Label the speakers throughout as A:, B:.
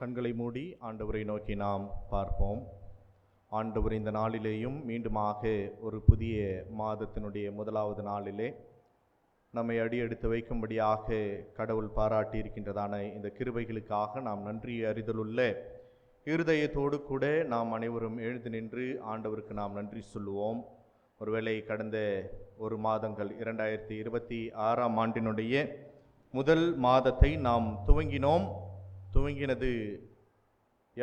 A: கண்களை மூடி ஆண்டவரை நோக்கி நாம் பார்ப்போம். ஆண்டவர் இந்த நாளிலேயும் மீண்டுமாக ஒரு புதிய மாதத்தினுடைய முதலாவது நாளிலே நம்மை அடியெடுத்து வைக்கும்படியாக கடவுள் பாராட்டி இருக்கின்றதான இந்த கிருபைகளுக்காக நாம் நன்றி அறிதலுள்ள இருதயத்தோடு கூட நாம் அனைவரும் எழுந்து நின்று ஆண்டவருக்கு நாம் நன்றி சொல்லுவோம். ஒருவேளை கடந்த ஒரு மாதங்கள் 2026ஆம் ஆண்டினுடைய முதல் மாதத்தை நாம் துவங்கினது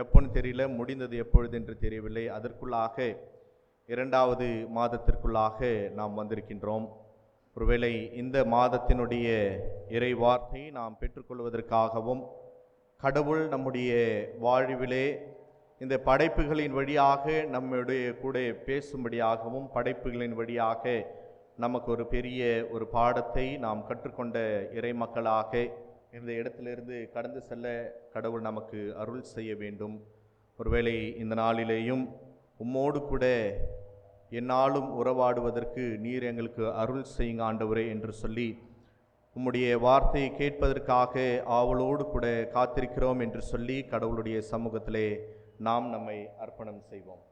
A: எப்போன்னு தெரியல, முடிந்தது எப்பொழுது என்று தெரியவில்லை. அதற்குள்ளாக இரண்டாவது மாதத்திற்குள்ளாக நாம் வந்திருக்கின்றோம். ஒருவேளை இந்த மாதத்தினுடைய இறை வார்த்தை நாம் பெற்றுக்கொள்வதற்காகவும் கடவுள் நம்முடைய வாழ்விலே இந்த படைப்புகளின் வழியாக நம்முடைய கூட பேசும்படியாகவும் படைப்புகளின் வழியாக நமக்கு ஒரு பெரிய ஒரு பாடத்தை நாம் கற்றுக்கொண்ட இறை மக்களாக இந்த இடத்திலிருந்து கடந்து செல்ல கடவுள் நமக்கு அருள் செய்ய வேண்டும். ஒருவேளை இந்த நாளிலேயும் உம்மோடு கூட என்னாலும் உறவாடுவதற்கு நீர் எங்களுக்கு அருள் செய்யுங்க ஆண்டவரே என்று சொல்லி உம்முடைய வார்த்தையை கேட்பதற்காக ஆவலோடு கூட காத்திருக்கிறோம் என்று சொல்லி கடவுளுடைய சமூகத்திலே நாம் நம்மை அர்ப்பணம் செய்வோம்.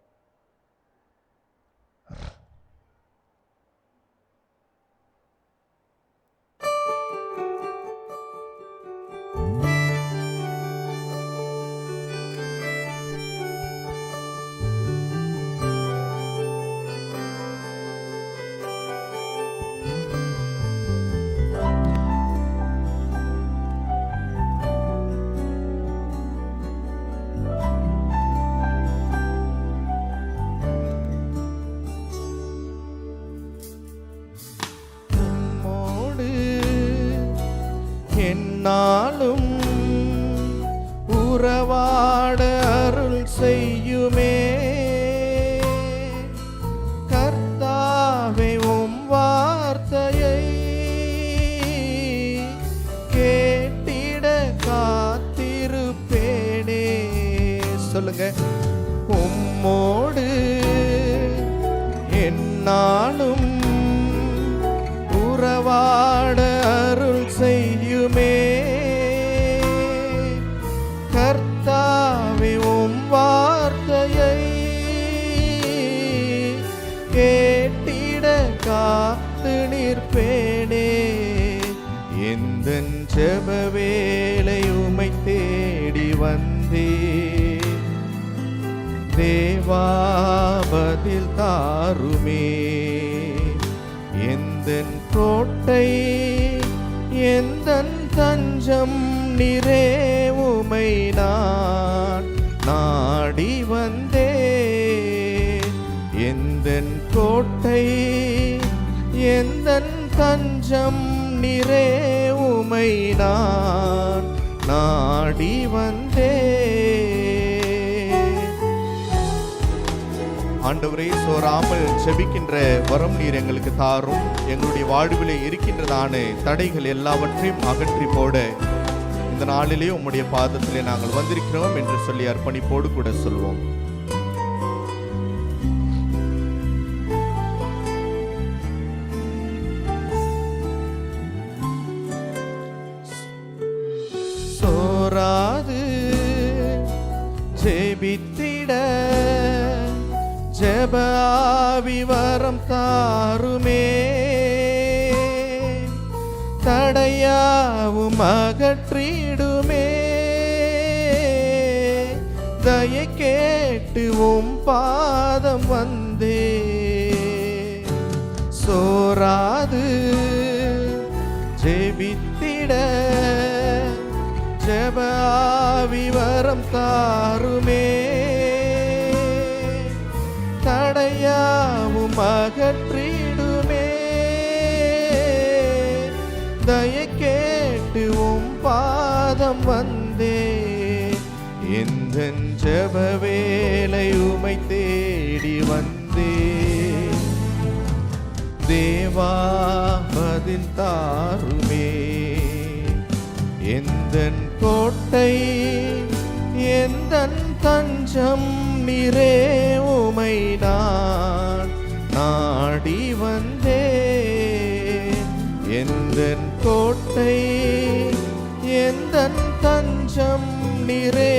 A: நாளும் உறவாட அருள் செய்யுமே கர்த்தாவே, உம் வார்த்தையை கேட்டிட காத்திருப்பேனே. சொல்லுங்க, உம்மோடு என்னாலும் உறவாட அருள் செய்யுமே கர்த்தாவே, உம் வார்த்தையை கேட்டிட காத்து நிற்பேனே. எந்தன் ஜெப வேளை உம்மை தேடி வந்தே தேவா, பதில் தாருமே. எந்தன் கோட்டை எந்தன் தஞ்சம் நீரே, உம்மை நான் நாடி வந்தே. எந்தன் கோட்டை எந்தன் தஞ்சம் நீரே, உம்மை நான் நாடி வந்தே. ஆண்டவரே, சோராமல் செபிக்கின்ற வரம் நீர் எங்களுக்கு தாரும். எங்களுடைய வாழ்விலே இருக்கின்றதான தடைகள் எல்லாவற்றையும் அகற்றி போட இந்த நாளிலே உம்முடைய பாதத்திலே நாங்கள் வந்திருக்கிறோம் என்று சொல்லி அர்ப்பணிப்போடு கூட சொல்வோம். சோராது ஜெபித்திட ஜெப ஆவி வரம் தாருமே தடையாவும் அகற்றிடுமே. தயை கேட்டு உம் பாதம் வந்தே சோராது ஜெபித்திட ஜெப ஆவி வரம் தாருமே தடையாவும் அகற்றிடுமே. தயை கேட்டு உம் பாதம் வந்தே எந்தன் ஜெப வேளை உம்மை தேடி வந்தே தேவா, பதில் தாருமே. எந்தன் கோட்டை எந்தன் தஞ்சம் நீரே, உம்மை நான் நாடி வந்தே. எந்தன் கோட்டை எந்தன் தஞ்சம் நீரே,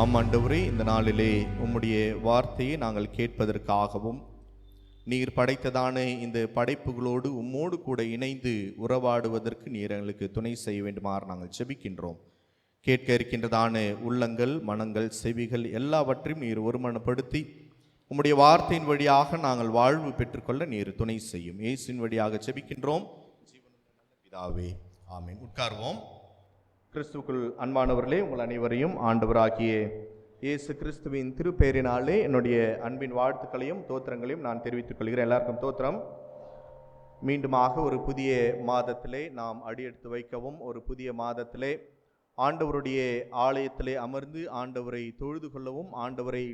A: ஆண்டவரே, இந்த நாளிலே உம்முடைய வார்த்தையை நாங்கள் கேட்பதற்காகவும் நீர் படைத்ததான இந்த படைப்புகளோடு உம்மோடு கூட இணைந்து உறவாடுவதற்கு நீர் எங்களுக்கு துணை செய்ய வேண்டுமாறு நாங்கள் ஜெபிக்கின்றோம். கேட்க இருக்கின்றதான உள்ளங்கள், மனங்கள், செவிகள் எல்லாவற்றையும் நீர் ஒருமனப்படுத்தி உம்முடைய வார்த்தையின் வழியாக நாங்கள் வாழ்வு பெற்றுக்கொள்ள நீர் துணை செய்யும். இயேசுவின் வழியாக ஜெபிக்கின்றோம் பிதாவே, ஆமென். உட்கார்வோம். கிறிஸ்துவுக்குள் அன்பானவர்களே, உங்கள் அனைவரையும் ஆண்டவராகிய இயேசு கிறிஸ்துவின் திருப்பெயரினாலே என்னுடைய அன்பின் வாழ்த்துக்களையும் தோத்திரங்களையும் நான் தெரிவித்துக் கொள்கிறேன். எல்லாருக்கும் தோத்திரம். மீண்டுமாக ஒரு புதிய மாதத்திலே நாம் அடியெடுத்து வைக்கவும், ஒரு புதிய மாதத்திலே ஆண்டவருடைய ஆலயத்திலே அமர்ந்து ஆண்டவரை தொழுது கொள்ளவும், ஆண்டவரை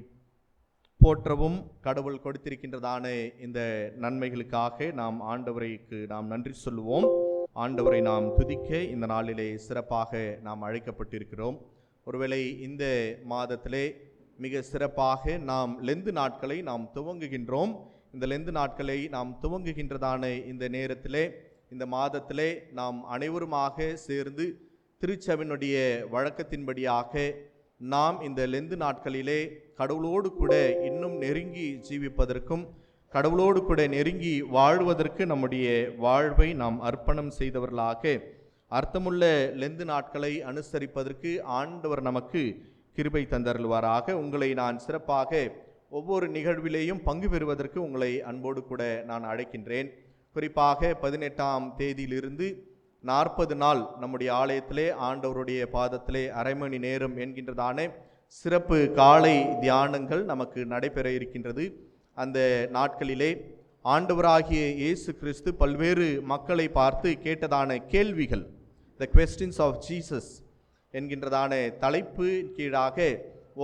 A: போற்றவும் கடவுள் கொடுத்திருக்கின்றதான இந்த நன்மைகளுக்காக நாம் ஆண்டவரைக்கு நாம் நன்றி சொல்லுவோம். ஆண்டவரை நாம் துதிக்க இந்த நாளிலே சிறப்பாக நாம் அழைக்கப்பட்டிருக்கிறோம். ஒருவேளை இந்த மாதத்திலே மிக சிறப்பாக நாம் லெந்து நாட்களை நாம் துவங்குகின்றோம். இந்த லெந்து நாட்களை நாம் துவங்குகின்றதான இந்த நேரத்திலே, இந்த மாதத்திலே நாம் அனைவருமாக சேர்ந்து திருச்சபையினுடைய வழக்கத்தின்படியாக நாம் இந்த லெந்து நாட்களிலே கடவுளோடு கூட இன்னும் நெருங்கி ஜீவிப்பதற்கும், கடவுளோடு கூட நெருங்கி வாழ்வதற்கு நம்முடைய வாழ்வை நாம் அர்ப்பணம் செய்தவர்களாக அர்த்தமுள்ள லெந்து நாட்களை அனுசரிப்பதற்கு ஆண்டவர் நமக்கு கிருபை தந்தருள்வாராக. உங்களை நான் சிறப்பாக ஒவ்வொரு நிகழ்விலேயும் பங்கு பெறுவதற்கு உங்களை அன்போடு கூட நான் அழைக்கின்றேன். குறிப்பாக 18ஆம் தேதியிலிருந்து 40 நாள் நம்முடைய ஆலயத்திலே ஆண்டவருடைய பாதத்திலே அரை மணி நேரம் என்கின்றதான சிறப்பு காலை தியானங்கள் நமக்கு நடைபெற இருக்கின்றது. அந்த நாட்களிலே ஆண்டவராகிய இயேசு கிறிஸ்து பல்வேறு மக்களை பார்த்து கேட்டதான கேள்விகள், த குவெஸ்டின்ஸ் ஆஃப் ஜீசஸ் என்கின்றதான தலைப்பு கீழாக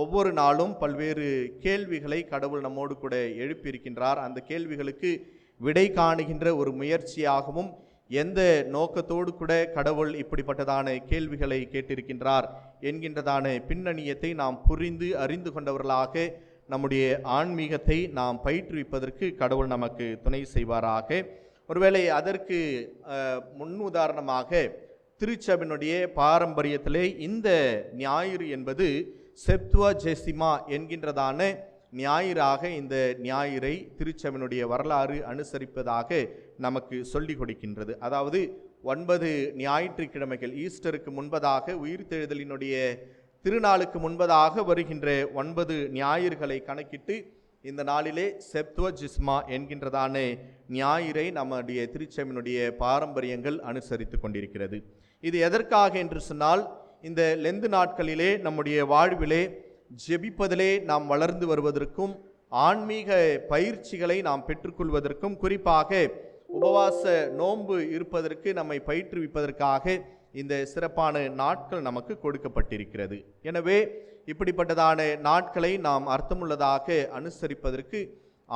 A: ஒவ்வொரு நாளும் பல்வேறு கேள்விகளை கடவுள் நம்மோடு கூட எழுப்பியிருக்கின்றார். அந்த கேள்விகளுக்கு விடை காணுகின்ற ஒரு முயற்சியாகவும், எந்த நோக்கத்தோடு கூட கடவுள் இப்படிப்பட்டதான கேள்விகளை கேட்டிருக்கின்றார் என்கின்றதான பின்னணியத்தை நாம் புரிந்து அறிந்து கொண்டவர்களாக நம்முடைய ஆன்மீகத்தை நாம் பயிற்றுவிப்பதற்கு கடவுள் நமக்கு துணை செய்வாராக. ஒருவேளை அதற்கு முன்னுதாரணமாக திருச்சபையினுடைய பாரம்பரியத்திலே இந்த ஞாயிறு என்பது செப்துவஜெசிமா என்கின்றதான ஞாயிறாக இந்த ஞாயிறை திருச்சபையினுடைய வரலாறு அனுசரிப்பதாக நமக்கு சொல்லிக் கொடுக்கின்றது. அதாவது 9 ஞாயிற்றுக்கிழமைகள், ஈஸ்டருக்கு முன்பதாக, உயிர்த்தெழுதலினுடைய திருநாளுக்கு முன்பதாக வருகின்ற 9 ஞாயிறுகளை கணக்கிட்டு இந்த நாளிலே செப்துவஜெசிமா என்கின்றதான ஞாயிறை நம்முடைய திருச்சபையினுடைய பாரம்பரியங்கள் அனுசரித்து கொண்டிருக்கிறது. இது எதற்காக என்று சொன்னால், இந்த லெந்து நாட்களிலே நம்முடைய வாழ்விலே ஜெபிப்பதிலே நாம் வளர்ந்து வருவதற்கும், ஆன்மீக பயிற்சிகளை நாம் பெற்றுக்கொள்வதற்கும், குறிப்பாக உபவாச நோன்பு இருப்பதற்கு நம்மை பயிற்றுவிப்பதற்காக இந்த சிறப்பான நாட்கள் நமக்கு கொடுக்கப்பட்டிருக்கிறது. எனவே இப்படிப்பட்டதான நாட்களை நாம் அர்த்தமுள்ளதாக அனுசரிப்பதற்கு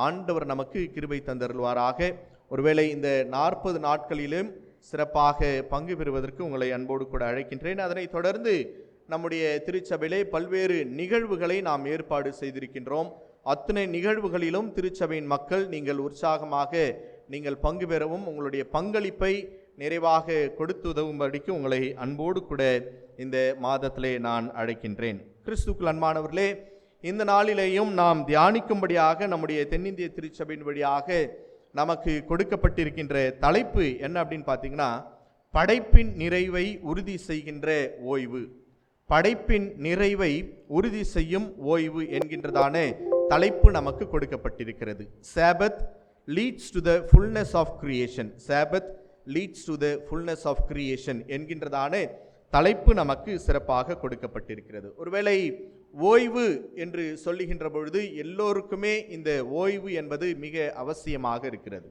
A: ஆண்டவர் நமக்கு கிருபை தந்தருள்வாராக. ஒருவேளை இந்த 40 நாட்களிலும் சிறப்பாக பங்கு பெறுவதற்கு உங்களை அன்போடு கூட அழைக்கின்றேன். அதனைத் தொடர்ந்து நம்முடைய திருச்சபையிலே பல்வேறு நிகழ்வுகளை நாம் ஏற்பாடு செய்திருக்கின்றோம். அத்தனை நிகழ்வுகளிலும் திருச்சபையின் மக்கள் நீங்கள் உற்சாகமாக நீங்கள் பங்கு பெறவும், உங்களுடைய பங்களிப்பை நிறைவாக கொடுத்து உதவும்படிக்கு உங்களை அன்போடு கூட இந்த மாதத்திலே நான் அழைக்கின்றேன். கிறிஸ்துவுக்குள் அன்பானவர்களே, இந்த நாளிலேயும் நாம் தியானிக்கும்படியாக நம்முடைய தென்னிந்திய திருச்சபையின் வழியாக நமக்கு கொடுக்கப்பட்டிருக்கின்ற தலைப்பு என்ன அப்படின்னு பார்த்தீங்கன்னா, படைப்பின் நிறைவை உறுதி செய்கின்ற ஓய்வு. படைப்பின் நிறைவை உறுதி செய்யும் ஓய்வு என்கின்றதான தலைப்பு நமக்கு கொடுக்கப்பட்டிருக்கிறது. Sabbath leads to the fullness of creation. Sabbath leads to the fullness of creation என்கின்றதான தலைப்பு நமக்கு சிறப்பாக கொடுக்கப்பட்டிருக்கிறது. ஒருவேளை ஓய்வு என்று சொல்லுகின்ற பொழுது எல்லோருக்குமே இந்த ஓய்வு என்பது மிக அவசியமாக இருக்கிறது.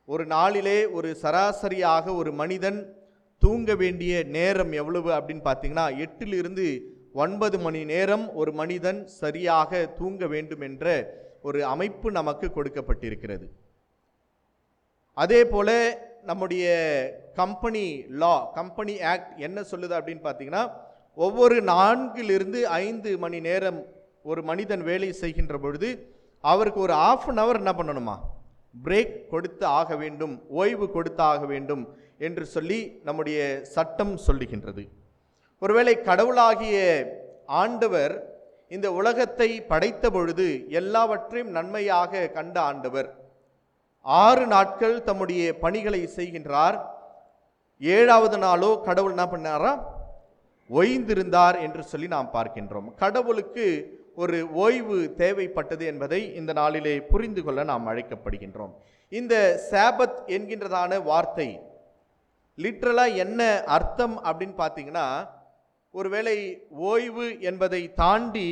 A: ஒரு நாளிலே ஒரு சராசரியாக ஒரு மனிதன் தூங்க வேண்டிய நேரம் எவ்வளவு அப்படின்னு பார்த்தீங்கன்னா, 8 to 9 மணி நேரம் ஒரு மனிதன் சரியாக தூங்க வேண்டும் என்ற ஒரு அமைப்பு நமக்கு கொடுக்கப்பட்டிருக்கிறது. அதே போல நம்முடைய கம்பெனி லா, கம்பெனி ஆக்ட் என்ன சொல்லுது அப்படின்னு பார்த்தீங்கன்னா, ஒவ்வொரு 4 to 5 மணி நேரம் ஒரு மனிதன் வேலை செய்கின்ற பொழுது அவருக்கு ஒரு ½ an hour என்ன பண்ணணுமா, பிரேக் கொடுத்து ஆக வேண்டும், ஓய்வு கொடுத்து ஆக வேண்டும் என்று சொல்லி நம்முடைய சட்டம் சொல்லுகின்றது. ஒருவேளை கடவுளாகிய ஆண்டவர் இந்த உலகத்தை படைத்த பொழுது எல்லாவற்றையும் நன்மையாக கண்ட ஆண்டவர் 6 நாட்கள் தம்முடைய பணிகளை செய்கின்றார். 7வது நாளோ கடவுள் என்ன பண்ணாரா? ஓய்ந்திருந்தார் என்று சொல்லி நாம் பார்க்கின்றோம். கடவுளுக்கு ஒரு ஓய்வு தேவைப்பட்டது என்பதை இந்த நாளிலே புரிந்து கொள்ள நாம் அழைக்கப்படுகின்றோம். இந்த சாபத் என்கின்றதான வார்த்தை லிட்ரலா என்ன அர்த்தம் அப்படின்னு பார்த்தீங்கன்னா, ஒருவேளை ஓய்வு என்பதை தாண்டி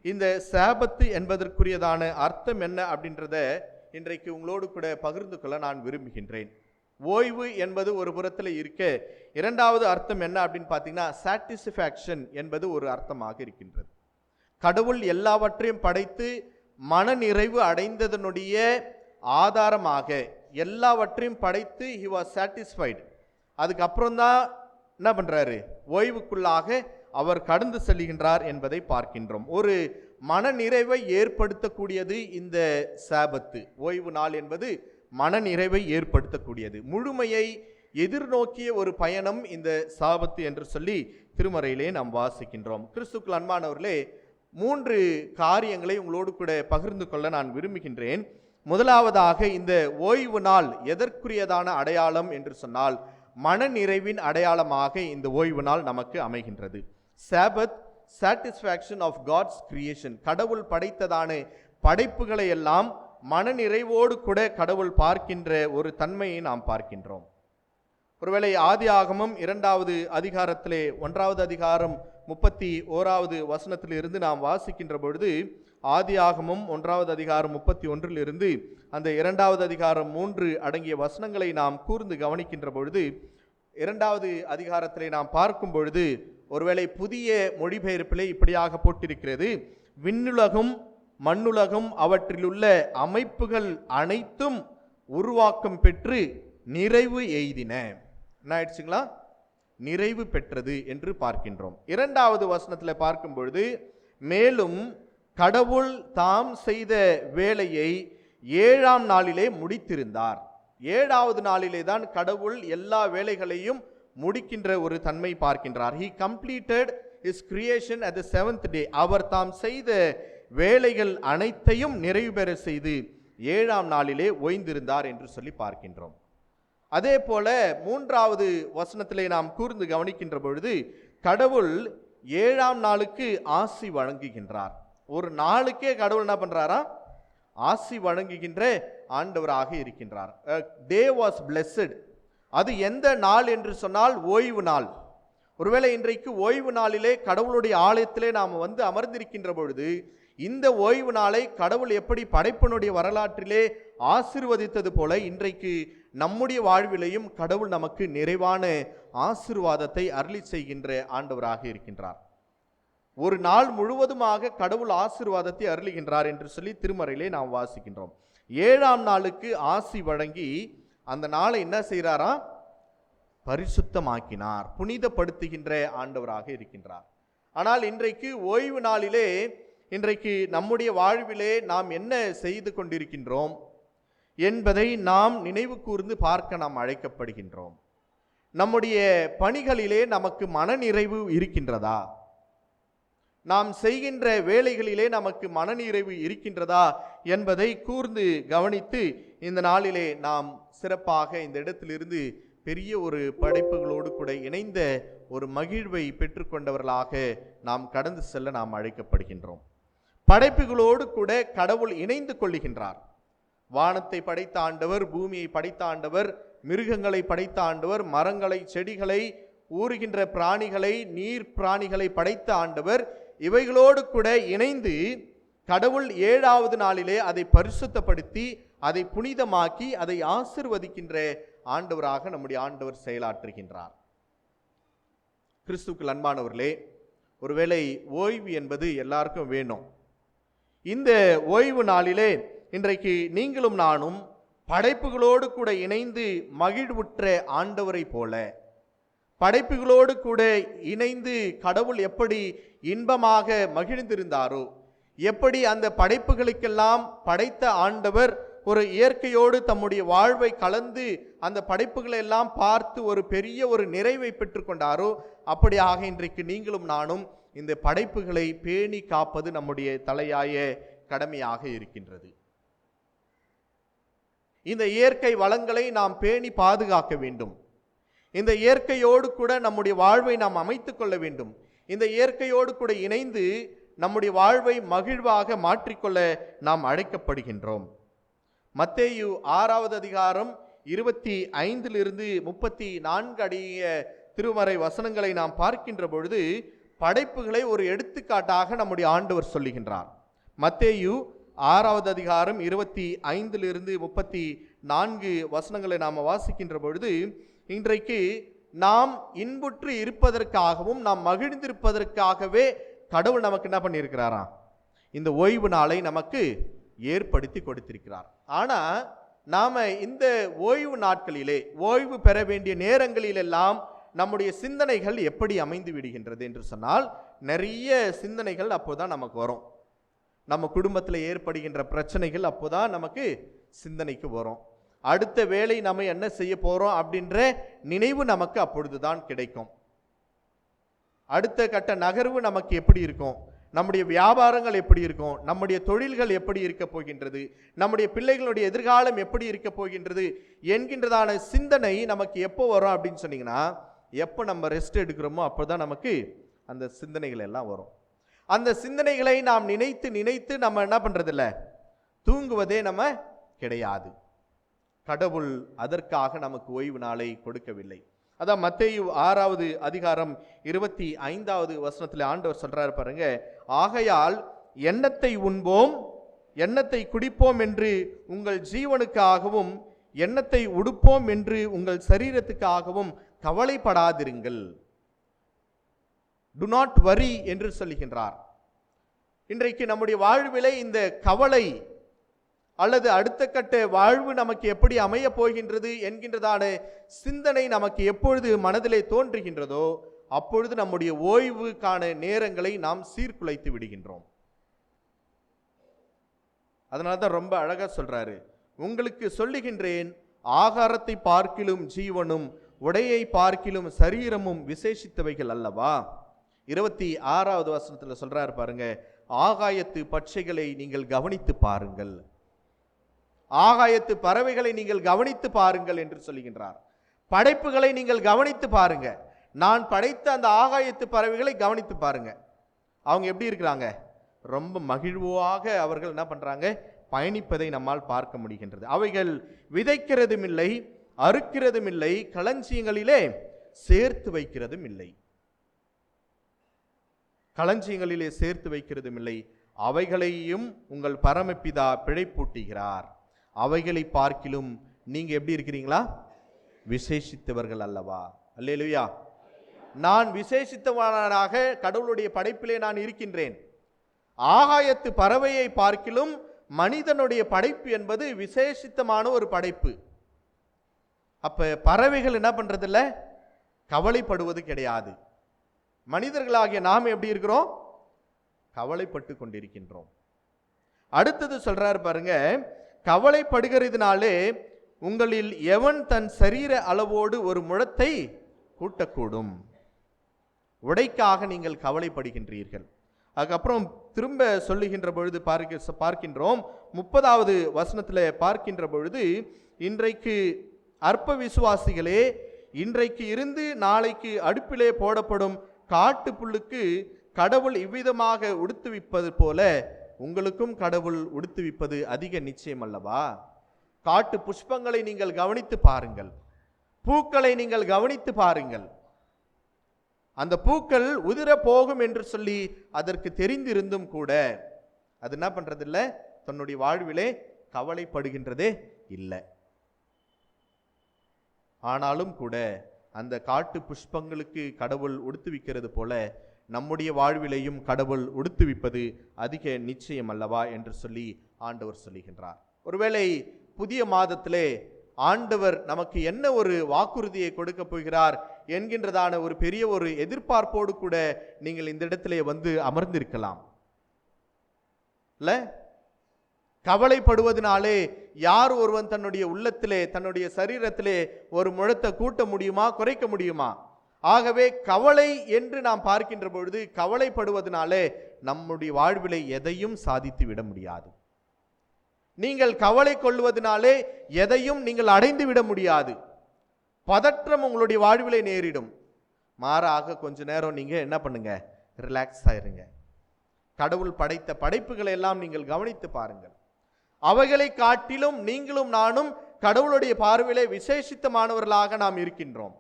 A: இந்த சாபத்து என்பதற்குரியதான அர்த்தம் என்ன அப்படின்றத இன்றைக்கு உங்களோடு கூட பகிர்ந்து கொள்ள நான் விரும்புகின்றேன். ஓய்வு என்பது ஒரு புறத்தில் இருக்க, இரண்டாவது அர்த்தம் என்ன அப்படின்னு பார்த்தீங்கன்னா, சாட்டிஸ்ஃபேக்ஷன் என்பது ஒரு அர்த்தமாக இருக்கின்றது. கடவுள் எல்லாவற்றையும் படைத்து மனநிறைவு அடைந்ததனுடைய ஆதாரமாக எல்லாவற்றையும் படைத்து he was satisfied. அதுக்கப்புறம் தான் என்ன பண்றாரு? ஓய்வுக்குள்ளாக அவர் கடந்து செல்கின்றார் என்பதை பார்க்கின்றோம். ஒரு மனநிறைவை ஏற்படுத்தக்கூடியது இந்த சாபத்து. ஓய்வு நாள் என்பது மனநிறைவை ஏற்படுத்தக்கூடியது. முழுமையை எதிர்நோக்கிய ஒரு பயணம் இந்த சாபத்து என்று சொல்லி திருமறையிலே நாம் வாசிக்கின்றோம். கிறிஸ்துக்கள் அன்பானவர்களே, 3 காரியங்களை உங்களோடு கூட பகிர்ந்து கொள்ள நான் விரும்புகின்றேன். முதலாவதாக, இந்த ஓய்வு நாள் எதற்குரியதான அடையாளம் என்று சொன்னால், மனநிறைவின் அடையாளமாக இந்த ஓய்வு நாள் நமக்கு அமைகின்றது. சாபத், சாட்டிஸ்ஃபேக்ஷன் ஆஃப் காட்ஸ் கிரியேஷன். கடவுள் படைத்ததான படைப்புகளை எல்லாம் மனநிறைவோடு கூட கடவுள் பார்க்கின்ற ஒரு தன்மையை நாம் பார்க்கின்றோம். ஒருவேளை ஆதியாகமம் 2வது அதிகாரத்திலே 1வது அதிகாரம் 31வது வசனத்திலிருந்து நாம் வாசிக்கின்ற பொழுது, ஆதியாகமம் 1வது அதிகாரம் 31 அந்த 2வது அதிகாரம் 3 அடங்கிய வசனங்களை நாம் கூர்ந்து கவனிக்கின்ற பொழுது, 2வது அதிகாரத்திலே நாம் பார்க்கும் பொழுது, ஒருவேளை புதிய மொழிபெயர்ப்பிலே இப்படியாக போட்டிருக்கிறது: விண்ணுலகும் மண்ணுலகும் அவற்றிலுள்ள அமைப்புகள் அனைத்தும் உருவாக்கம் பெற்று நிறைவு எய்தின. என்ன ஆயிடுச்சுங்களா? நிறைவு பெற்றது என்று பார்க்கின்றோம். 2வது வசனத்தில் பார்க்கும் பொழுது, மேலும் கடவுள் தாம் செய்த வேலையை 7ஆம் நாளிலே முடித்திருந்தார். 7வது நாளிலே தான் கடவுள் எல்லா வேலைகளையும் முடிக்கின்ற ஒரு தன்மை பார்க்கின்றார். He completed his creation at the 7th day. அவர் தாம் செய்த வேலைகள் அனைத்தையும் நிறைவு பெற செய்து 7ஆம் நாளிலே ஓய்ந்திருந்தார் என்று சொல்லி பார்க்கின்றோம். அதே போல 3வது வசனத்திலே நாம் கூர்ந்து கவனிக்கின்ற பொழுது, கடவுள் 7ஆம் நாளுக்கு ஆசி வழங்குகின்றார். ஒரு நாளுக்கே கடவுள் என்ன பண்றாரா? ஆசி வழங்குகின்ற ஆண்டவராக இருக்கின்றார். Day was blessed. அது எந்த நாள் என்று சொன்னால் ஓய்வு நாள். ஒருவேளை இன்றைக்கு ஓய்வு நாளிலே கடவுளுடைய ஆலயத்திலே நாம் வந்து அமர்ந்திருக்கின்ற பொழுது, இந்த ஓய்வு நாளை கடவுள் எப்படி படைப்பினுடைய வரலாற்றிலே ஆசீர்வதித்தது போல இன்றைக்கு நம்முடைய வாழ்விலையும் கடவுள் நமக்கு நிறைவான ஆசீர்வாதத்தை அருளி செய்கின்ற ஆண்டவராக இருக்கின்றார். ஒரு நாள் முழுவதுமாக கடவுள் ஆசீர்வாதத்தை அருளுகின்றார் என்று சொல்லி திருமறையிலே நாம் வாசிக்கின்றோம். 7ஆம் நாளுக்கு ஆசி வழங்கி அந்த நாளை என்ன செய்கிறாரா? பரிசுத்தமாக்கினார், புனிதப்படுத்துகின்ற ஆண்டவராக இருக்கின்றார். ஆனால் இன்றைக்கு ஓய்வு நாளிலே இன்றைக்கு நம்முடைய வாழ்விலே நாம் என்ன செய்து கொண்டிருக்கின்றோம் என்பதை நாம் நினைவு கூர்ந்து பார்க்க நாம் அழைக்கப்படுகின்றோம். நம்முடைய பணிகளிலே நமக்கு மனநிறைவு இருக்கின்றதா? நாம் செய்கின்ற வேலைகளிலே நமக்கு மனநிறைவு இருக்கின்றதா என்பதை கூர்ந்து கவனித்து இந்த நாளிலே நாம் சிறப்பாக இந்த இடத்திலிருந்து பெரிய ஒரு படைப்புகளோடு கூட இணைந்த ஒரு மகிழ்வை பெற்றுக்கொண்டவர்களாக நாம் கடந்து செல்ல நாம் அழைக்கப்படுகின்றோம். படைப்புகளோடு கூட கடவுள் இணைந்து கொள்ளுகின்றார். வானத்தை படைத்த ஆண்டவர், பூமியை படைத்த ஆண்டவர், மிருகங்களை படைத்த ஆண்டவர், மரங்களை, செடிகளை, ஊறுகின்ற பிராணிகளை, நீர் பிராணிகளை படைத்த ஆண்டவர், இவைகளோடு கூட இணைந்து கடவுள் 7வது நாளிலே அதை பரிசுத்தப்படுத்தி அதை புனிதமாக்கி அதை ஆசீர்வதிக்கின்ற ஆண்டவராக நம்முடைய ஆண்டவர் செயலாற்றுகின்றார். கிறிஸ்துவுக்குள் அன்பானவர்களே, ஒருவேளை ஓய்வு என்பது எல்லாருக்கும் வேணும். இந்த ஓய்வு நாளிலே இன்றைக்கு நீங்களும் நானும் படைப்புகளோடு கூட இணைந்து மகிழ்வுற்ற ஆண்டவரை போல, படைப்புகளோடு கூட இணைந்து கடவுள் எப்படி இன்பமாக மகிழ்ந்திருந்தாரோ, எப்படி அந்த படைப்புகளுக்கெல்லாம் படைத்த ஆண்டவர் ஒரு இயற்கையோடு தம்முடைய வாழ்வை கலந்து அந்த படைப்புகளை எல்லாம் பார்த்து ஒரு பெரிய ஒரு நிறைவை பெற்றுக்கொண்டாரோ, அப்படியாக இன்றைக்கு நீங்களும் நானும் இந்த படைப்புகளை பேணி காப்பது நம்முடைய தலையாய கடமையாக இருக்கின்றது. இந்த இயற்கை வளங்களை நாம் பேணி பாதுகாக்க வேண்டும். இந்த இயற்கையோடு கூட நம்முடைய வாழ்வை நாம் அமைத்துக் கொள்ள வேண்டும். இந்த இயற்கையோடு கூட இணைந்து நம்முடைய வாழ்வை மகிழ்வாக மாற்றிக்கொள்ள நாம் அழைக்கப்படுகின்றோம். மத்தேயு 6வது அதிகாரம் 25 34 அடிய திருமறை வசனங்களை நாம் பார்க்கின்ற பொழுது படைப்புகளை ஒரு எடுத்துக்காட்டாக நம்முடைய ஆண்டவர் சொல்லுகின்றார். மத்தேயு 6வது அதிகாரம் 25 34 வசனங்களை நாம் வாசிக்கின்ற பொழுது, இன்றைக்கு நாம் இன்புற்று இருப்பதற்காகவும் நாம் மகிழ்ந்திருப்பதற்காகவே கடவுள் நமக்கு என்ன பண்ணியிருக்கிறாராம்? இந்த ஓய்வு நாளை நமக்கு ஏற்படுத்தி கொடுத்திருக்கிறார். ஆனா நாம இந்த ஓய்வு நாட்களிலே, ஓய்வு பெற வேண்டிய நேரங்களிலெல்லாம் நம்முடைய சிந்தனைகள் எப்படி அமைந்து விடுகின்றது என்று சொன்னால், நிறைய சிந்தனைகள் அப்போதான் நமக்கு வரும். நம்ம குடும்பத்தில் ஏற்படுகின்ற பிரச்சனைகள் அப்போதான் நமக்கு சிந்தனைக்கு வரும். அடுத்த வேளை நம்ம என்ன செய்ய போறோம் அப்படின்ற நினைவு நமக்கு அப்பொழுதுதான் கிடைக்கும். அடுத்த கட்ட நகர்வு நமக்கு எப்படி இருக்கும், நம்முடைய வியாபாரங்கள் எப்படி இருக்கும், நம்முடைய தொழில்கள் எப்படி இருக்க போகின்றது, நம்முடைய பிள்ளைகளுடைய எதிர்காலம் எப்படி இருக்க போகின்றது என்கின்றதான சிந்தனை நமக்கு எப்போ வரும் அப்படின்னு சொன்னீங்கன்னா, எப்போ நம்ம ரெஸ்ட் எடுக்கிறோமோ அப்போதான் நமக்கு அந்த சிந்தனைகள் எல்லாம் வரும். அந்த சிந்தனைகளை நாம் நினைத்து நினைத்து நம்ம என்ன பண்றதில்ல, தூங்குவதே நம்ம கிடையாது. கடவுள் அதற்காக நமக்கு ஓய்வு நாளை கொடுக்கவில்லை. அதான் மத்தேயு 6வது அதிகாரம் 25வது வசனத்தில் ஆண்டவர் சொல்றாரு பாருங்க, ஆகையால் எண்ணத்தை உண்போம் எண்ணத்தை குடிப்போம் என்று உங்கள் ஜீவனுக்காகவும் எண்ணத்தை உடுப்போம் என்று உங்கள் சரீரத்துக்காகவும் கவலைப்படாதிருங்கள். டு நாட் வரி என்று சொல்லுகின்றார். இன்றைக்கு நம்முடைய வாழ்விலே இந்த கவலை அல்லது அடுத்த கட்ட வாழ்வு நமக்கு எப்படி அமைய போகின்றது என்கின்றதான சிந்தனை நமக்கு எப்பொழுது மனதிலே தோன்றுகின்றதோ அப்பொழுது நம்முடைய ஓய்வுக்கான நேரங்களை நாம் சீர்குலைத்து விடுகின்றோம். அதனால்தான் ரொம்ப அழகா சொல்றாரு, உங்களுக்கு சொல்லுகின்றேன், ஆகாரத்தை பார்க்கிலும் ஜீவனும் உடையை பார்க்கிலும் சரீரமும் விசேஷித்தவைகள் அல்லவா. 26வது வசனத்துல சொல்றாரு பாருங்க, ஆகாயத்து பட்சைகளை நீங்கள் கவனித்து பாருங்கள், ஆகாயத்து பறவைகளை நீங்கள் கவனித்து பாருங்கள் என்று சொல்லுகின்றார். படைப்புகளை நீங்கள் கவனித்து பாருங்க. நான் படைத்த அந்த ஆகாயத்து பறவைகளை கவனித்து பாருங்க. அவங்க எப்படி இருக்கிறாங்க? ரொம்ப மகிழ்வாக அவர்கள் என்ன பண்றாங்க? பயணிப்பதை நம்மால் பார்க்க முடிகின்றது. அவைகள் விதைக்கிறதும் இல்லை, அறுக்கிறதும் இல்லை, களஞ்சியங்களிலே சேர்த்து வைக்கிறதும் இல்லை. களஞ்சியங்களிலே சேர்த்து வைக்கிறதும் இல்லை, அவைகளையும் உங்கள் பரமபிதா பிழைப்பூட்டுகிறார். அவைகளை பார்க்கிலும் நீங்க எப்படி இருக்கிறீங்களா? விசேஷித்தவர்கள் அல்லவா. அல்லேலூயா. நான் விசேஷித்தவனாக கடவுளுடைய படைப்பிலே நான் இருக்கின்றேன். ஆகாயத்து பறவையை பார்க்கிலும் மனிதனுடைய படைப்பு என்பது விசேஷித்தமான ஒரு படைப்பு. அப்ப பறவைகள் என்ன பண்றதில்ல? கவலைப்படுவது கிடையாது. மனிதர்களாகிய நாம் எப்படி இருக்கிறோம்? கவலைப்பட்டு கொண்டிருக்கின்றோம். அடுத்தது சொல்றாரு பாருங்க, கவலைப்படுகிறதுனாலே உங்களில் எவன் தன் சரீர அளவோடு ஒரு முழத்தை கூட்டக்கூடும். உடைக்காக நீங்கள் கவலைப்படுகின்றீர்கள். அதுக்கப்புறம் திரும்ப சொல்லுகின்ற பொழுது பார்க்கின்றோம் 30வது வசனத்தில் பார்க்கின்ற பொழுது, இன்றைக்கு அற்ப விசுவாசிகளே, இன்றைக்கு இருந்து நாளைக்கு அடுப்பிலே போடப்படும் காட்டு புல்லுக்கு கடவுள் இவ்விதமாக உடுத்துவிப்பது போல உங்களுக்கும் கடவுள் உடுத்துவிப்பது அதிக நிச்சயம் அல்லவா. காட்டு புஷ்பங்களை நீங்கள் கவனித்து பாருங்கள், பூக்களை நீங்கள் கவனித்து பாருங்கள். அந்த பூக்கள் உதிர போகும் என்று சொல்லி அதற்கு தெரிந்திருந்தும் கூட அது என்ன பண்றதில்ல? தன்னுடைய வாழ்விலே கவலைப்படுகின்றதே இல்லை. ஆனாலும் கூட அந்த காட்டு புஷ்பங்களுக்கு கடவுள் உடுத்துவிக்கிறது போல நம்முடைய வாழ்விலையும் கடவுள் உடுத்துவிப்பது அதிக நிச்சயம் அல்லவா என்று சொல்லி ஆண்டவர் சொல்லுகின்றார். ஒருவேளை புதிய மாதத்திலே ஆண்டவர் நமக்கு என்ன ஒரு வாக்குறுதியை கொடுக்க போகிறார் என்கின்றதான ஒரு பெரிய ஒரு எதிர்பார்ப்போடு கூட நீங்கள் இந்த இடத்திலே வந்து அமர்ந்திருக்கலாம் இல்ல? கவலைப்படுவதனாலே யார் ஒருவன் தன்னுடைய உள்ளத்திலே, தன்னுடைய சரீரத்திலே ஒரு முழத்தை கூட்ட முடியுமா, குறைக்க முடியுமா? ஆகவே கவலை என்று நாம் பார்க்கின்ற பொழுது கவலைப்படுவதனாலே நம்முடைய வாழ்விலை எதையும் சாதித்து விட முடியாது. நீங்கள் கவலை கொள்வதனாலே எதையும் நீங்கள் அடைந்து விட முடியாது. பதற்றம் உங்களுடைய வாழ்விலை நேரிடும். மாறாக கொஞ்ச நேரம் நீங்க என்ன பண்ணுங்க, ரிலாக்ஸ் ஆயிருங்க. கடவுள் படைத்த படைப்புகளை எல்லாம் நீங்கள் கவனித்து பாருங்கள். அவைகளை காட்டிலும் நீங்களும் நானும் கடவுளுடைய பார்வையிலே விசேஷித்தமானவர்களாக நாம் இருக்கின்றோம்.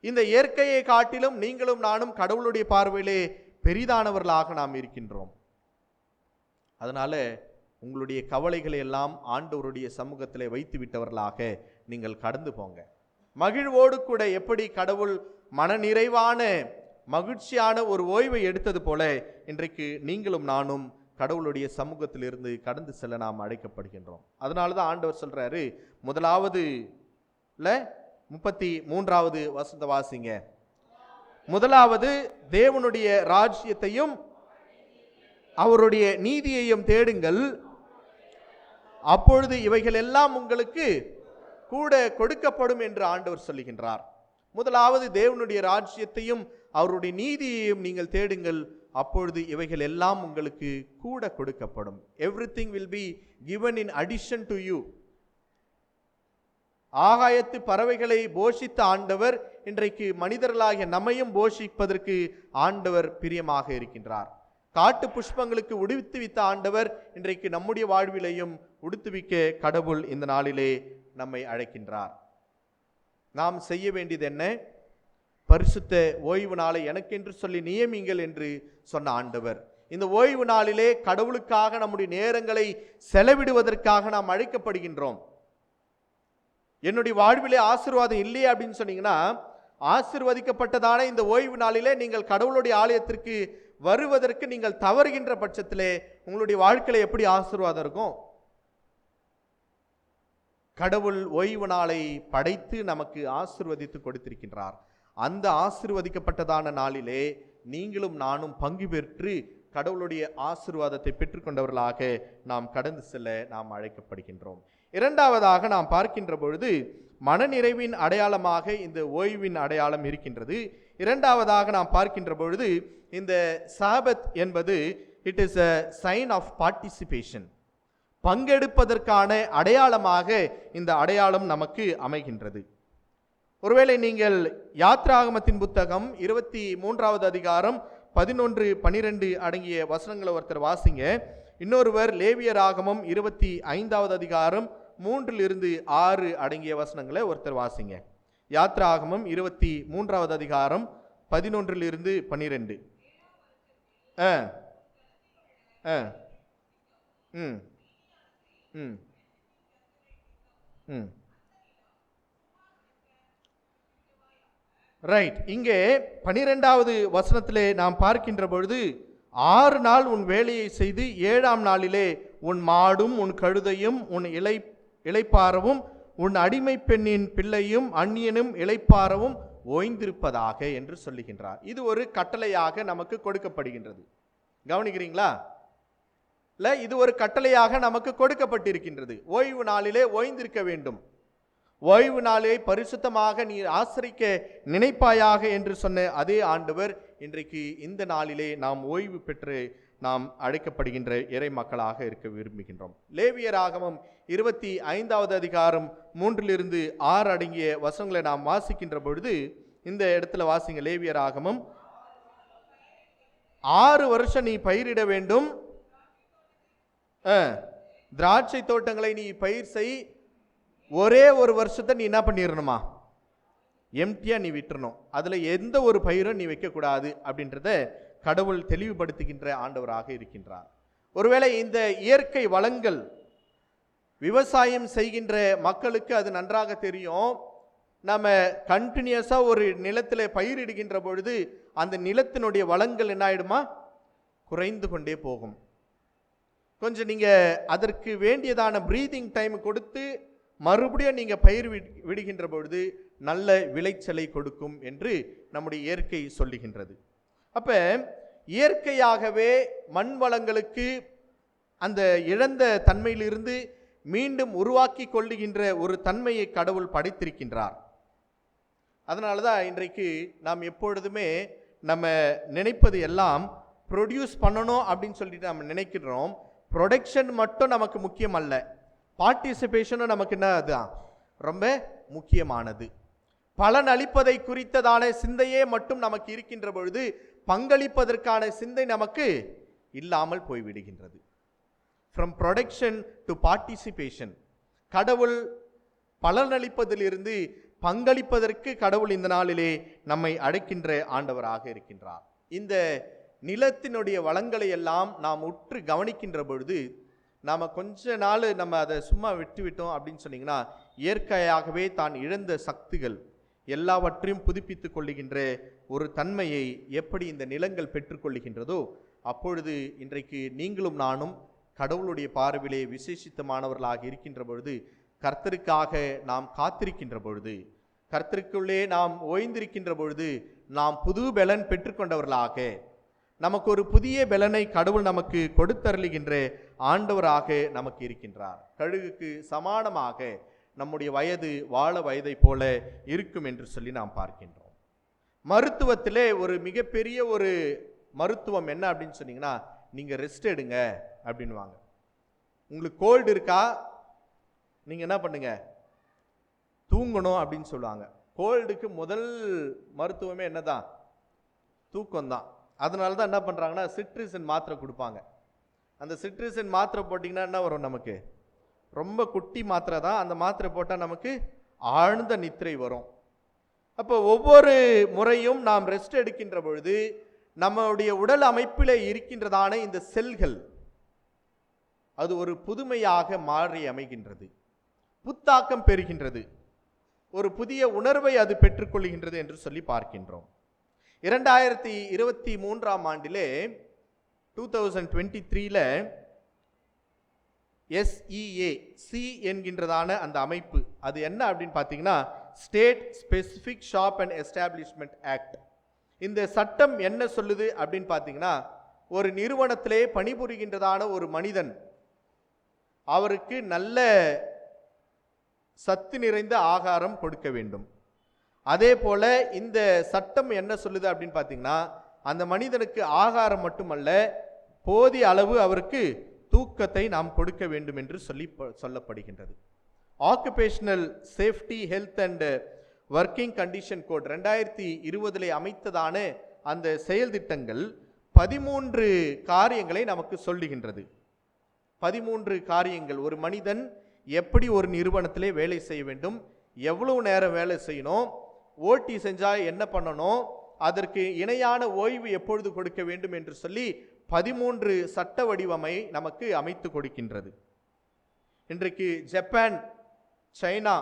A: இந்த இயற்கையை காட்டிலும் நீங்களும் நானும் கடவுளுடைய பார்வையிலே பெரிதானவர்களாக நாம் இருக்கின்றோம். அதனால உங்களுடைய கவலைகளை எல்லாம் ஆண்டவருடைய சமூகத்திலே வைத்து விட்டவர்களாக நீங்கள் கடந்து போங்க. மகிழ்வோடு கூட எப்படி கடவுள் மனநிறைவான மகிழ்ச்சியான ஒரு ஓய்வை எடுத்தது போல இன்றைக்கு நீங்களும் நானும் கடவுளுடைய சமூகத்திலிருந்து கடந்து செல்ல நாம் அழைக்கப்படுகின்றோம். அதனால தான் ஆண்டவர் சொல்றாரு, முதலாவது 33வது வசனத்தை வாசிங்க. முதலாவது தேவனுடைய ராஜ்யத்தையும் அவருடைய நீதியையும் தேடுங்கள், அப்பொழுது இவைகள் எல்லாம் உங்களுக்கு கூட கொடுக்கப்படும் என்று ஆண்டவர் சொல்லுகின்றார். முதலாவது தேவனுடைய ராஜ்யத்தையும் அவருடைய நீதியையும் நீங்கள் தேடுங்கள், அப்பொழுது இவைகள் எல்லாம் உங்களுக்கு கூட கொடுக்கப்படும். Everything will be given in addition to you. ஆகாயத்து பறவைகளை போஷித்த ஆண்டவர் இன்றைக்கு மனிதர்களாகிய நம்மையும் போஷிப்பதற்கு ஆண்டவர் பிரியமாக இருக்கின்றார். காட்டு புஷ்பங்களுக்கு உடுத்துவித்த ஆண்டவர் இன்றைக்கு நம்முடைய வாழ்விலையும் உடுத்துவிக்க கடவுள் இந்த நாளிலே நம்மை அழைக்கின்றார். நாம் செய்ய வேண்டியது என்ன? பரிசுத்த ஓய்வு நாளை எனக்கென்று சொல்லி நியமிங்கள் என்று சொன்ன ஆண்டவர், இந்த ஓய்வு நாளிலே கடவுளுக்காக நம்முடைய நேரங்களை செலவிடுவதற்காக நாம் அழைக்கப்படுகின்றோம். என்னுடைய வாழ்விலே ஆசீர்வாதம் இல்லையே அப்படின்னு சொன்னீங்கன்னா, ஆசீர்வதிக்கப்பட்டதான இந்த ஓய்வு நாளிலே நீங்கள் கடவுளுடைய ஆலயத்திற்கு வருவதற்கு நீங்கள் தவறுகின்ற பட்சத்திலே உங்களுடைய வாழ்க்கையில எப்படி ஆசீர்வாதம் இருக்கும்? கடவுள் ஓய்வு நாளை படைத்து நமக்கு ஆசீர்வதித்து கொடுத்திருக்கின்றார். அந்த ஆசீர்வதிக்கப்பட்டதான நாளிலே நீங்களும் நானும் பங்கு பெற்று கடவுளுடைய ஆசீர்வாதத்தை பெற்றுக்கொண்டவர்களாக நாம் கடந்து செல்ல நாம் அழைக்கப்படுகின்றோம். இரண்டாவதாக நாம் பார்க்கின்ற பொழுது மனநிறைவின் அடையாளமாக இந்த ஓய்வின் அடையாளம் இருக்கின்றது. இரண்டாவதாக நாம் பார்க்கின்ற பொழுது இந்த சாபத் என்பது it is a sign of participation. பங்கெடுப்பதற்கான அடையாளமாக இந்த அடையாளம் நமக்கு அமைகின்றது. ஒருவேளை நீங்கள் யாத்ராகமத்தின் புத்தகம் 23வது அதிகாரம் 11-12 அடங்கிய வசனங்களை ஒருத்தர் வாசிங்க. இன்னொருவர் லேவியராகமம் 25வது அதிகாரம் 3-6 அடங்கிய வசனங்களை ஒருத்தர் வாசிங்க. யாத்ராகமம் 23வது அதிகாரம் 11-12. ரைட். இங்கே 12வது வசனத்திலே நாம் பார்க்கின்ற பொழுது 6 நாள் உன் வேலையை செய்து 7ஆம் நாளிலே உன் மாடும் உன் கழுதையும் உன் இளைப்பாறவும் உன் அடிமை பெண்ணின் பிள்ளையும் அந்நியனும் இளைப்பாறவும் ஓய்ந்திருப்பதாக என்று சொல்லுகின்றார். இது ஒரு கட்டளையாக நமக்கு கொடுக்கப்படுகின்றது. கவனிக்கிறீங்களா? இல்ல, இது ஒரு கட்டளையாக நமக்கு கொடுக்கப்பட்டிருக்கின்றது. ஓய்வு நாளிலே ஓய்ந்திருக்க வேண்டும். ஓய்வு நாளை பரிசுத்தமாக நீ ஆசரிக்க நினைப்பாயாக என்று சொன்ன அதே ஆண்டவர் இன்றைக்கு இந்த நாளிலே நாம் ஓய்வு பெற்று நாம் அழைக்கப்படுகின்ற இறை மக்களாக இருக்க விரும்புகின்றோம். லேவியராகமம் 25வது அதிகாரம் 3-6 அடங்கிய வசனங்களை நாம் வாசிக்கின்ற பொழுது இந்த இடத்துல வாசிங்க. லேவியராகமம் 6 வருஷம் நீ பயிரிட வேண்டும், திராட்சை தோட்டங்களை நீ பயிர் செய், ஒரே ஒரு வருஷத்தை நீ என்ன பண்ணிடணுமா, எம்டியா நீ விட்டுறணும், அதுல எந்த ஒரு பயிரும் நீ வைக்கக்கூடாது அப்படின்றத கடவுள் தெளிவுபடுத்துகின்ற ஆண்டவராக இருக்கின்றார். ஒருவேளை இந்த இயற்கை வளங்கள் விவசாயம் செய்கின்ற மக்களுக்கு அது நன்றாக தெரியும். நம்ம கண்டினியூஸா ஒரு நிலத்திலே பயிரிடுகின்ற பொழுது அந்த நிலத்தினுடைய வளங்கள் என்ன ஆயிடுமா, குறைந்து கொண்டே போகும். கொஞ்சம் நீங்க அதற்கு வேண்டியதான பிரீதிங் டைம் கொடுத்து மறுபடியும் நீங்க பயிர் விடுகின்ற பொழுது நல்ல விளைச்சலை கொடுக்கும் என்று நம்முடைய இயற்கை சொல்லுகின்றது. அப்ப இயற்கையாகவே மண் வளங்களுக்கு அந்த இழந்த தன்மையிலிருந்து மீண்டும் உருவாக்கி கொள்ளுகின்ற ஒரு தன்மையை கடவுள் படைத்திருக்கின்றார். அதனால தான் இன்றைக்கு நாம் எப்பொழுதுமே நம்ம நினைப்பது எல்லாம் ப்ரொடியூஸ் பண்ணணும் அப்படின்னு சொல்லிட்டு நம்ம நினைக்கிறோம். ப்ரொடக்ஷன் மட்டும் நமக்கு முக்கியம் அல்ல, பார்ட்டிசிபேஷனும் நமக்கு என்ன அதுதான் ரொம்ப முக்கியமானது. பலன் அளிப்பதை குறித்ததான சிந்தையே மட்டும் நமக்கு இருக்கின்ற பொழுது பங்களிப்பதற்கான சிந்தை நமக்கு இல்லாமல் போய்விடுகின்றது. ஃப்ரம் ப்ரொடக்ஷன் டு பார்ட்டிசிபேஷன், கடவுள் பலனளிப்பதிலிருந்து பங்களிப்பதற்கு கடவுள் இந்த நாளிலே நம்மை அழைக்கின்ற ஆண்டவராக இருக்கின்றார். இந்த நிலத்தினுடைய வளங்களை எல்லாம் நாம் உற்று கவனிக்கின்ற பொழுது நாம் கொஞ்ச நாள் நம்ம அதை சும்மா விட்டுவிட்டோம் அப்படின்னு சொன்னீங்கன்னா, இயற்கையாகவே தான் இழந்த சக்திகள் எல்லாவற்றையும் புதுப்பித்து கொள்ளுகின்ற ஒரு தன்மையை எப்படி இந்த நிலங்கள் பெற்றுக்கொள்ளுகின்றதோ, அப்பொழுது இன்றைக்கு நீங்களும் நானும் கடவுளுடைய பார்வையிலே விசேஷித்தமானவர்களாக இருக்கின்ற பொழுது, கர்த்தருக்காக நாம் காத்திருக்கின்ற பொழுது, கர்த்தருக்குள்ளே நாம் ஓய்ந்திருக்கின்ற பொழுது, நாம் புது பலன் பெற்றுக்கொண்டவர்களாக, நமக்கு ஒரு புதிய பலனை கடவுள் நமக்கு கொடுத்தருளுகின்ற ஆண்டவராக நமக்கு இருக்கின்றார். கழுகுக்கு சமானமாக நம்முடைய வயது வாழ வயதை போல இருக்கும் என்று சொல்லி நாம் பார்க்கின்றோம். மருத்துவத்திலே ஒரு மிகப்பெரிய ஒரு மருத்துவம் என்ன அப்படின்னு சொன்னீங்கன்னா, நீங்க ரெஸ்ட் எடுங்க அப்படின்வாங்க. உங்களுக்கு கோல்டு இருக்கா, நீங்க என்ன பண்ணுங்க, தூங்கணும் அப்படின்னு சொல்லுவாங்க. கோல்டுக்கு முதல் மருத்துவமே என்னதான், தூக்கம்தான். அதனால தான் என்ன பண்றாங்கன்னா சிட்ரிசின் மாத்திரை கொடுப்பாங்க. அந்த சிட்ரிசின் மாத்திரை போட்டிங்கன்னா என்ன வரும், நமக்கு ரொம்ப குட்டி மாத்திரை தான், அந்த மாத்திரை போட்டால் நமக்கு ஆழ்ந்த நித்திரை வரும். அப்போ ஒவ்வொரு முறையும் நாம் ரெஸ்ட் எடுக்கின்ற பொழுது நம்முடைய உடல் அமைப்பில் இருக்கின்றதான இந்த செல்கள் அது ஒரு புதுமையாக மாறி அமைகின்றது, புத்தாக்கம் பெறுகின்றது, ஒரு புதிய உணர்வை அது பெற்றுக்கொள்கின்றது என்று சொல்லி பார்க்கின்றோம். 2023ஆம் ஆண்டிலே 2023ல SEAC என்கின்றதான அந்த அமைப்பு, அது என்ன அப்படின்னு பார்த்தீங்கன்னா state specific shop and establishment act. இந்த சட்டம் என்ன சொல்லுது அப்படின்னு பார்த்தீங்கன்னா, ஒரு நிறுவனத்திலே பணிபுரிகின்றதான ஒரு மனிதன், அவருக்கு நல்ல சத்து நிறைந்த ஆகாரம் கொடுக்க வேண்டும். அதே போல இந்த சட்டம் என்ன சொல்லுது அப்படின்னு பார்த்தீங்கன்னா, அந்த மனிதனுக்கு ஆகாரம் மட்டுமல்ல, போதிய அளவு அவருக்கு தூக்கத்தை நாம் கொடுக்க வேண்டும் என்று சொல்லப்படுகின்றது. Occupational safety health and working condition code 2020 அமைத்ததான அந்த செயல் திட்டங்கள் 13 காரியங்களை நமக்கு சொல்லுகின்றது. 13 காரியங்கள், ஒரு மனிதன் எப்படி ஒரு நிறுவனத்திலே வேலை செய்ய வேண்டும், எவ்வளவு நேரம் வேலை செய்யணும், ஓட்டி செஞ்சா என்ன பண்ணணும், அதற்கு இணையான ஓய்வு எப்பொழுது கொடுக்க வேண்டும் என்று சொல்லி 13 சட்ட வடிவமை நமக்கு அமைத்து கொடுக்கின்றது. இன்றைக்கு ஜப்பான், சைனா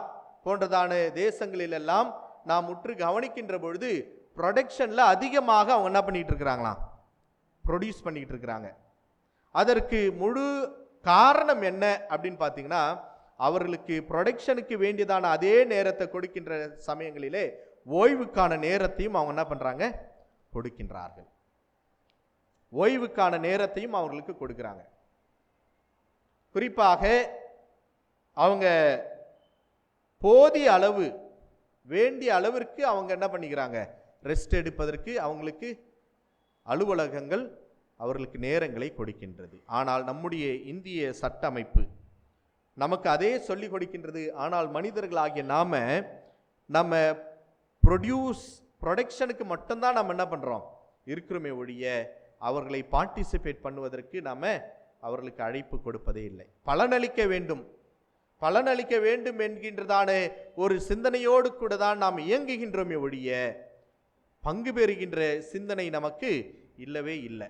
A: போன்றதான தேசங்களிலெல்லாம் நாம் உற்று கவனிக்கின்ற பொழுது ப்ரொடக்ஷன்ல அதிகமாக அவங்க என்ன பண்ணிட்டு இருக்கிறாங்களாம், ப்ரொடியூஸ் பண்ணிட்டு இருக்கிறாங்க. அதற்கு முழு காரணம் என்ன அப்படின்னு பார்த்தீங்கன்னா, அவர்களுக்கு ப்ரொடக்ஷனுக்கு வேண்டியதான அதே நேரத்தை கொடுக்கின்ற சமயங்களிலே ஓய்வுக்கான நேரத்தையும் அவங்க என்ன பண்றாங்க, கொடுக்கின்றார்கள். ஓய்வுக்கான நேரத்தையும் அவர்களுக்கு கொடுக்கிறாங்க. குறிப்பாக அவங்க போதிய அளவு, வேண்டிய அளவிற்கு அவங்க என்ன பண்ணிக்கிறாங்க, ரெஸ்ட் எடுப்பதற்கு அவங்களுக்கு அலுவலகங்கள் அவர்களுக்கு நேரங்களை கொடுக்கின்றது. ஆனால் நம்முடைய இந்திய சட்ட அமைப்பு நமக்கு அதே சொல்லிக் கொடுக்கின்றது. ஆனால் மனிதர்களாகிய நம்ம ப்ரொடக்ஷனுக்கு மட்டும்தான் நம்ம என்ன பண்றோம் இருக்கிறோமே ஒழிய அவர்களை பார்ட்டிசிபேட் பண்ணுவதற்கு நம்ம அவர்களுக்கு அழைப்பு கொடுப்பதே இல்லை. பலனளிக்க வேண்டும், பலனளிக்க வேண்டும் என்கின்றதான ஒரு சிந்தனையோடு கூட தான் நாம் இயங்குகின்றோமே ஒழிய பங்கு பெறுகின்ற சிந்தனை நமக்கு இல்லவே இல்லை.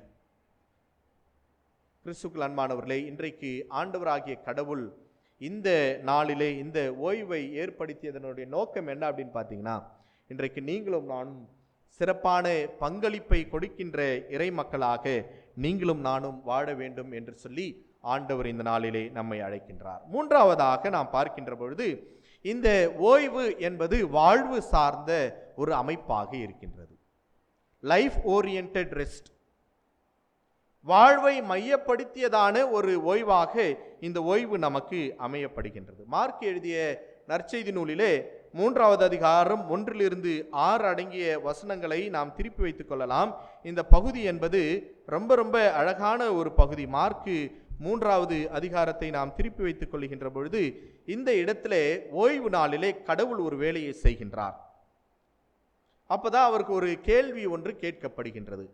A: கிறிஸ்துவுக்குள் அன்பானவர்களே, இன்றைக்கு ஆண்டவராகிய கடவுள் இந்த நாளிலே இந்த ஓய்வை ஏற்படுத்தியதனுடைய நோக்கம் என்ன அப்படின்னு பார்த்தீங்கன்னா, இன்றைக்கு நீங்களும் நானும் சிறப்பான பங்களிப்பை கொடுக்கின்ற இறை மக்களாக நீங்களும் நானும் வாழ வேண்டும் என்று சொல்லி ஆண்டவர் இந்த நாளிலே நம்மை அழைக்கின்றார். மூன்றாவதாக நாம் பார்க்கின்ற பொழுது, இந்த ஓய்வு என்பது வாழ்வு சார்ந்த ஒரு அமைப்பாக இருக்கின்றது. லைஃப் ஓரியன்டட் ரெஸ்ட், வாழ்வை மையப்படுத்தியதான ஒரு ஓய்வாக இந்த ஓய்வு நமக்கு அமையப்படுகின்றது. மார்க் எழுதிய நற்செய்தி நூலிலே 3வது அதிகாரம் 1-6 அடங்கிய வசனங்களை நாம் திருப்பி வைத்துக் கொள்ளலாம். இந்த பகுதி என்பது ரொம்ப ரொம்ப அழகான ஒரு பகுதி. மார்க்கு 3வது அதிகாரத்தை நாம் திருப்பி வைத்துக் கொள்கின்ற பொழுது இந்த இடத்திலே ஓய்வு நாளிலே கடவுள் ஒரு வேலையை செய்கின்றார். அப்பதான் அவருக்கு ஒரு கேள்வி ஒன்று கேட்கப்படுகின்றது.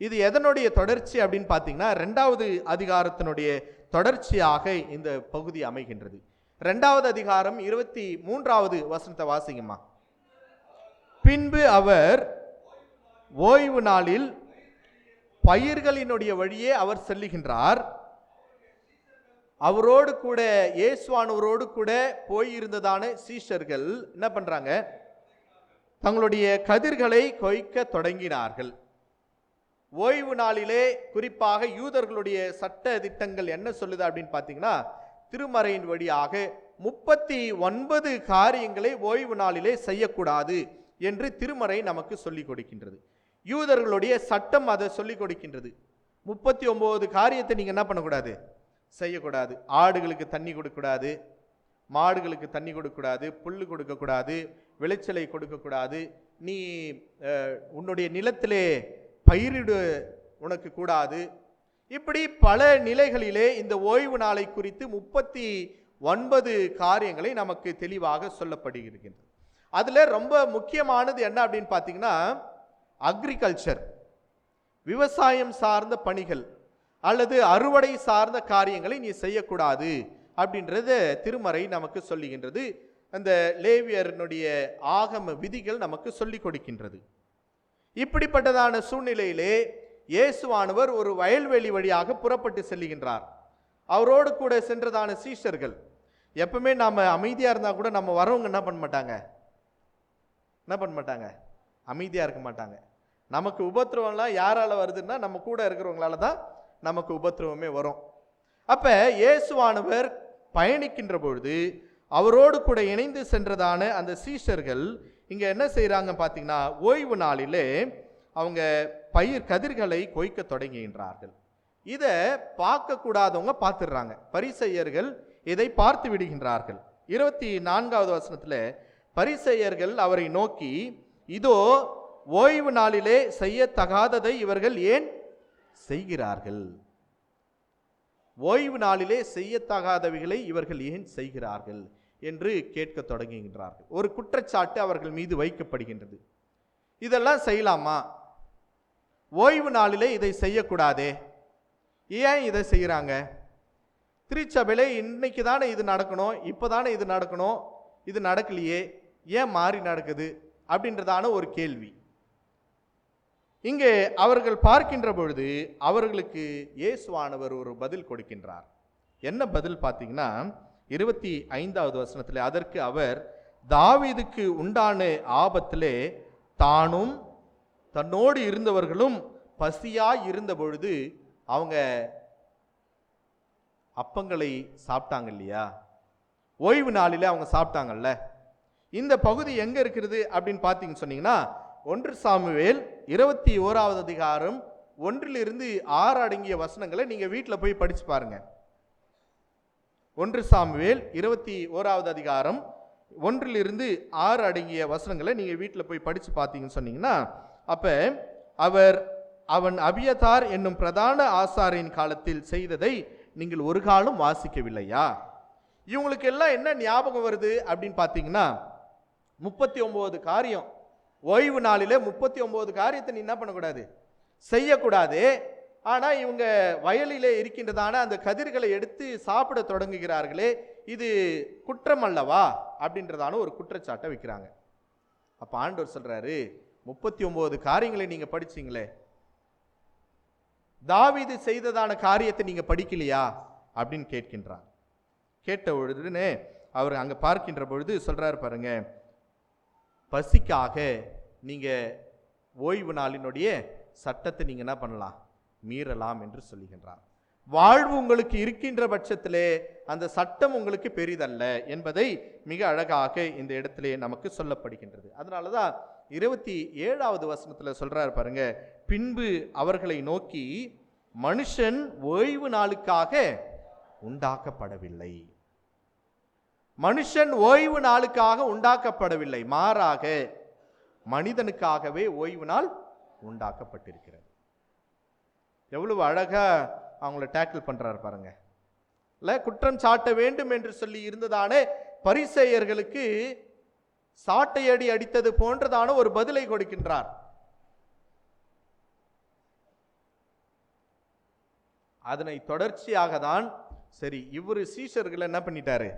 A: இது எதனுடைய தொடர்ச்சி அப்படின்னு பார்த்தீங்கன்னா 2வது அதிகாரத்தினுடைய தொடர்ச்சியாக இந்த பகுதி அமைகின்றது. 2வது அதிகாரம் 23வது வசனத்தை வாசிங்கம்மா. பின்பு அவர் ஓய்வு நாளில் பயிர்களினுடைய வழியே அவர் செல்லுகின்றார். அவரோடு கூட இயேசுவானவரோடு கூட போயிருந்ததான சீஷர்கள் என்ன பண்றாங்க? தங்களுடைய கதிர்களை கொய்க்க தொடங்கினார்கள். ஓய்வு நாளிலே குறிப்பாக யூதர்களுடைய சட்ட திட்டங்கள் என்ன சொல்லுது அப்படின்னு பார்த்தீங்கன்னா, திருமறையின் வழியாக 39 காரியங்களை ஓய்வு நாளிலே செய்யக்கூடாது என்று திருமறை நமக்கு சொல்லிக் கொடுக்கின்றது. யூதர்களுடைய சட்டம் அதை சொல்லிக் கொடுக்கின்றது. 39 காரியத்தை நீங்க என்ன பண்ணக்கூடாது? செய்யக்கூடாது. ஆடுகளுக்கு தண்ணி கொடுக்கக்கூடாது, மாடுகளுக்கு தண்ணி கொடுக்கக்கூடாது, புல் கொடுக்கக்கூடாது, விளைச்சலை கொடுக்கக்கூடாது, நீ உன்னுடைய நிலத்திலே பயிரிடு உனக்கு கூடாது. இப்படி பல நிலைகளிலே இந்த ஓய்வு நாளை குறித்து 39 காரியங்களை நமக்கு தெளிவாக சொல்லப்படுகிறது. அதுல ரொம்ப முக்கியமானது என்ன அப்படின்னு பார்த்தீங்கன்னா, அக்ரிகல்ச்சர், விவசாயம் சார்ந்த பணிகள் அல்லது அறுவடை சார்ந்த காரியங்களை நீ செய்யக்கூடாது அப்படின்றது திருமறை நமக்கு சொல்லுகின்றது. அந்த லேவியர்னுடைய ஆகம விதிகள் நமக்கு சொல்லிக் கொடுக்கின்றது. இப்படிப்பட்டதான சூழ்நிலையிலே இயேசுவானவர் ஒரு வயல்வெளி வழியாக புறப்பட்டு செல்லுகின்றார். அவரோடு கூட சென்றதான சீஷர்கள், எப்பவுமே நாம அமைதியா இருந்தா கூட நம்ம வரவங்க என்ன பண்ண மாட்டாங்க? அமைதியா இருக்க மாட்டாங்க. நமக்கு உபத்திரவம்லாம் யாரால வருதுன்னா நம்ம கூட இருக்கிறவங்களால தான் நமக்கு உபத்திரவமே வரும். அப்ப இயேசுவானவர் பயணிக்கின்ற பொழுது அவரோடு கூட இணைந்து சென்றதான அந்த சீஷர்கள் இங்க என்ன செய்யறாங்க பார்த்தீங்கன்னா, ஓய்வு நாளிலே அவங்க பயிர் கதிர்களை கொய்க்க தொடங்குகின்றார்கள். இதை பார்க்க கூடாதவங்க பார்த்துடுறாங்க. பரிசேயர்கள் இதை பார்த்து விடுகின்றார்கள். 24வது வசனத்துல பரிசேயர்கள் அவரை நோக்கி, இதோ ஓய்வு நாளிலே செய்யத்தகாததை இவர்கள் ஏன் செய்கிறார்கள்? ஓய்வு நாளிலே செய்யத்தகாதவைகளை இவர்கள் ஏன் செய்கிறார்கள் என்று கேட்க தொடங்குகின்றார்கள். ஒரு குற்றச்சாட்டு அவர்கள் மீது வைக்கப்படுகின்றது. இதெல்லாம் செய்யலாமா? ஓய்வு நாளிலே இதை செய்யக்கூடாதே, ஏன் இதை செய்யறாங்க? திருச்சபையிலே இன்னைக்கு தானே இது நடக்கணும், இப்போதானே இது நடக்கணும், இது நடக்கலையே, ஏன் மாறி நடக்குது அப்படின்றதான ஒரு கேள்வி. இங்கே அவர்கள் பார்க்கின்ற பொழுது அவர்களுக்கு இயேசுவானவர் ஒரு பதில் கொடுக்கின்றார். என்ன பதில் பார்த்தீங்கன்னா, 25வது வசனத்திலே, அதற்கு அவர், தாவீதுக்கு உண்டான ஆபத்திலே தானும் தன்னோடு இருந்தவர்களும் பசியாய் இருந்த பொழுது அவங்க அப்பங்களை சாப்பிட்டாங்க இல்லையா? ஓய்வு நாளிலே அவங்க சாப்பிட்டாங்கல்ல. இந்த பகுதி எங்க இருக்கிறது அப்படின்னு பார்த்தீங்கன்னு சொன்னீங்கன்னா, 1 சாமுவேல் 21வது அதிகாரம் 1-6 அடங்கிய வசனங்களை நீங்க வீட்டில் போய் படிச்சு பாருங்க. 1 சாமுவேல் 21வது அதிகாரம் 1-6 அடங்கிய வசனங்களை நீங்க வீட்டில் போய் படிச்சு பார்த்தீங்கன்னு சொன்னீங்கன்னா, அப்ப அவன் அபியதார் என்னும் பிரதான ஆசாரியின் காலத்தில் செய்ததை நீங்கள் ஒரு காலம் வாசிக்கவில்லையா? இவங்களுக்கு எல்லாம் என்ன ஞாபகம் வருது அப்படின்னு பார்த்தீங்கன்னா, 39 காரியம். ஓய்வு நாளிலே 39 காரியத்தை நீ என்ன பண்ணக்கூடாது? செய்யக்கூடாது. ஆனா இவங்க வயலிலே இருக்கின்றதான அந்த கதிர்களை எடுத்து சாப்பிட தொடங்குகிறார்களே, இது குற்றம் அல்லவா அப்படின்றதான ஒரு குற்றச்சாட்டை வைக்கிறாங்க. அப்ப ஆண்டவர் சொல்றாரு, 39 காரியங்களை நீங்க படிச்சீங்களே, தாவீது செய்ததான காரியத்தை நீங்க படிக்கலையா அப்படின்னு கேட்கின்றார். கேட்ட பொழுதுன்னு அவர் அங்க பார்க்கின்ற பொழுது சொல்றாரு பாருங்க, பசிக்காக நீங்க ஓய்வு நாளினுடைய சட்டத்தை நீங்க என்ன பண்ணலாம்? மீறலாம் என்று சொல்லுகின்றார். வாழ்வு உங்களுக்கு இருக்கின்ற பட்சத்திலே அந்த சட்டம் உங்களுக்கு பெரிதல்ல என்பதை மிக அழகாக இந்த இடத்திலே நமக்கு சொல்லப்படுகின்றது. அதனாலதான் 27வது வசனத்துல சொல்றாரு பாருங்க, பின்பு அவர்களை நோக்கி, மனுஷன் ஓய்வு நாளுக்காக உண்டாக்கப்படவில்லை. மனுஷன் ஓய்வு நாளுக்காக உண்டாக்கப்படவில்லை, மாறாக மனிதனுக்காகவே ஓய்வு நாள் உண்டாக்கப்பட்டிருக்கிறது. எவ்வளவு அழகா அவங்கள டேக்கிள் பண்றாரு பாருங்க. இல்ல, குற்றம் சாட்ட வேண்டும் என்று சொல்லி இருந்ததான பரிசேயர்களுக்கு சாட்டையடி அடித்தது போன்றதான ஒரு பதிலை கொடுக்கின்றார். அதனை தொடர்ச்சியாக தான் சரி இவரு சீஷர்களை என்ன பண்ணிட்டாரு,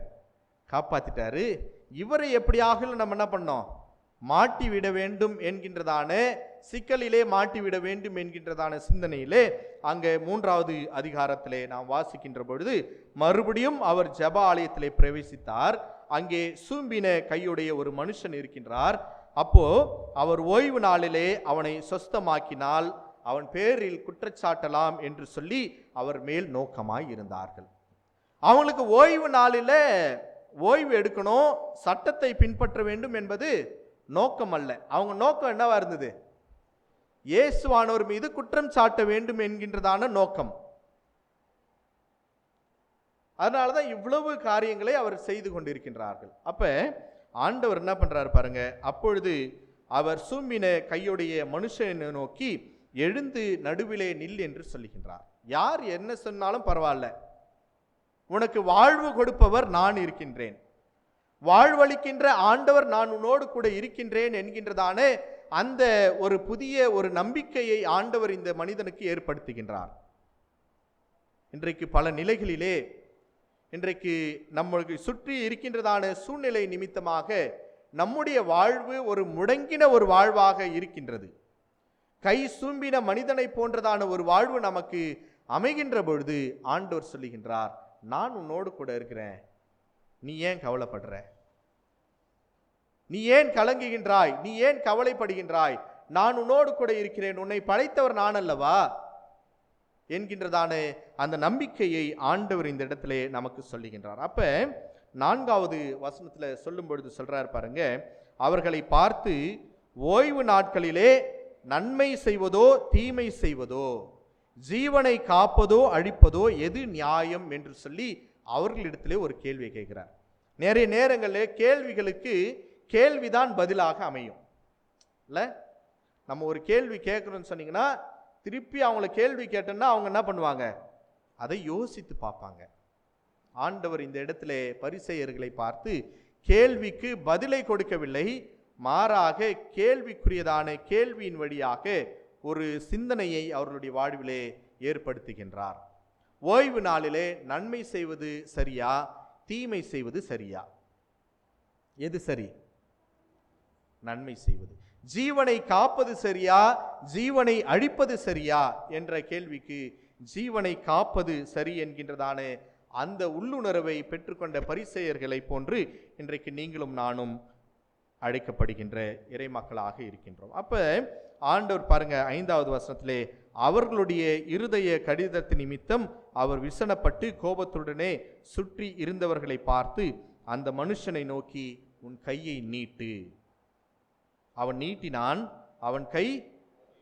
A: காப்பாத்திட்டாரு, இவரை எப்படியாக நம்ம என்ன பண்ணோம், மாட்டி விட வேண்டும் என்கின்றதான சிக்கலிலே மாட்டிவிட வேண்டும் என்கின்றதான சிந்தனையிலே அங்கே 3வது அதிகாரத்திலே நாம் வாசிக்கின்ற பொழுது மறுபடியும் அவர் ஜெப ஆலயத்திலே பிரவேசித்தார். அங்கே சூம்பின கையுடைய ஒரு மனுஷன் இருக்கின்றார். அப்போ அவர் ஓய்வு நாளிலே அவனை சொஸ்தமாக்கினால் அவன் பேரில் குற்றச்சாட்டலாம் என்று சொல்லி அவர் மேல் நோக்கமாய் இருந்தார்கள். அவங்களுக்கு ஓய்வு நாளில் ஓய்வு எடுக்கணும், சட்டத்தை பின்பற்ற வேண்டும் என்பது நோக்கம் அல்ல. அவங்க நோக்கம் என்னவா இருந்தது, இயேசுவானவர் மீது குற்றம் சாட்ட வேண்டும் என்கின்றதான நோக்கம். அதனாலதான் இவ்வளவு காரியங்களை அவர் செய்து கொண்டிருக்கின்றார்கள். அப்ப ஆண்டவர் என்ன பண்றாரு பாருங்க. அப்பொழுது அவர் சூம்பின கையுடைய மனுஷனை நோக்கி எழுந்து நடுவிலே நில் என்று சொல்லுகின்றார். யார் என்ன சொன்னாலும் பரவாயில்ல, உனக்கு வாழ்வு கொடுப்பவர் நான் இருக்கின்றேன், வாழ்வளிக்கின்ற ஆண்டவர் நான் உன்னோடு கூட இருக்கின்றேன் என்கின்றதான அந்த ஒரு புதிய ஒரு நம்பிக்கையை ஆண்டவர் இந்த மனிதனுக்கு ஏற்படுத்துகின்றார். இன்றைக்கு பல நிலைகளிலே இன்றைக்கு நம்மளுக்கு சுற்றி இருக்கின்றதான சூழ்நிலை நிமித்தமாக நம்முடைய வாழ்வு ஒரு முடங்கின ஒரு வாழ்வாக இருக்கின்றது. கை சூம்பின மனிதனை போன்றதான ஒரு வாழ்வு நமக்கு அமைகின்ற பொழுது ஆண்டவர் சொல்லுகின்றார், நான் உன்னோடு கூட இருக்கிறேன், நீ ஏன் கவலைப்படுற, நீ ஏன் கலங்குகின்றாய், நீ ஏன் கவலைப்படுகின்றாய், நான் உன்னோடு கூட இருக்கிறேன், உன்னை படைத்தவர் நான் அல்லவா என்கின்றதான அந்த நம்பிக்கையை ஆண்டவர் இந்த இடத்திலே நமக்கு சொல்லுகின்றார். அப்ப 4வது வசனத்துல சொல்லும் பொழுது சொல்றார் பாருங்க, அவர்களை பார்த்து ஓய்வு நாட்களிலே நன்மை செய்வதோ தீமை செய்வதோ, ஜீவனை காப்பதோ அழிப்பதோ எது நியாயம் என்று சொல்லி அவர்களிடத்திலே ஒரு கேள்வி கேட்கிறார். நிறைய நேரங்களில் கேள்விகளுக்கு கேள்விதான் பதிலாக அமையும் இல்ல. நம்ம ஒரு கேள்வி கேட்கிறோம்னு சொன்னீங்கன்னா திருப்பி அவங்கள கேள்வி கேட்டோம்னா அவங்க என்ன பண்ணுவாங்க, அதை யோசித்து பார்ப்பாங்க. ஆண்டவர் இந்த இடத்திலே பரிசேயர்களை பார்த்து கேள்விக்கு பதிலை கொடுக்கவில்லை, மாறாக கேள்விக்குரியதான கேள்வியின் வழியாக ஒரு சிந்தனையை அவர்களுடைய வாழ்விலே ஏற்படுத்துகின்றார். ஓய்வு நாளிலே நன்மை செய்வது சரியா, தீமை செய்வது சரியா? எது சரி? நன்மை செய்வது. ஜீவனை காப்பது சரியா, ஜீவனை அழிப்பது சரியா என்ற கேள்விக்கு ஜீவனை காப்பது சரி என்கின்றதான அந்த உள்ளுணர்வை பெற்றுக்கொண்ட பரிசேயர்களை போன்று இன்றைக்கு நீங்களும் நானும் அழைக்கப்படுகின்ற இறைமக்களாக இருக்கின்றோம். அப்ப ஆண்டவர் பாருங்க 5வது வசனத்திலே அவர்களுடைய இருதய கடிதத்தின் நிமித்தம் அவர் விசனப்பட்டு கோபத்துடனே சுற்றி இருந்தவர்களை பார்த்து அந்த மனுஷனை நோக்கி உன் கையை நீட்டு. அவன் நீட்டினான், அவன் கை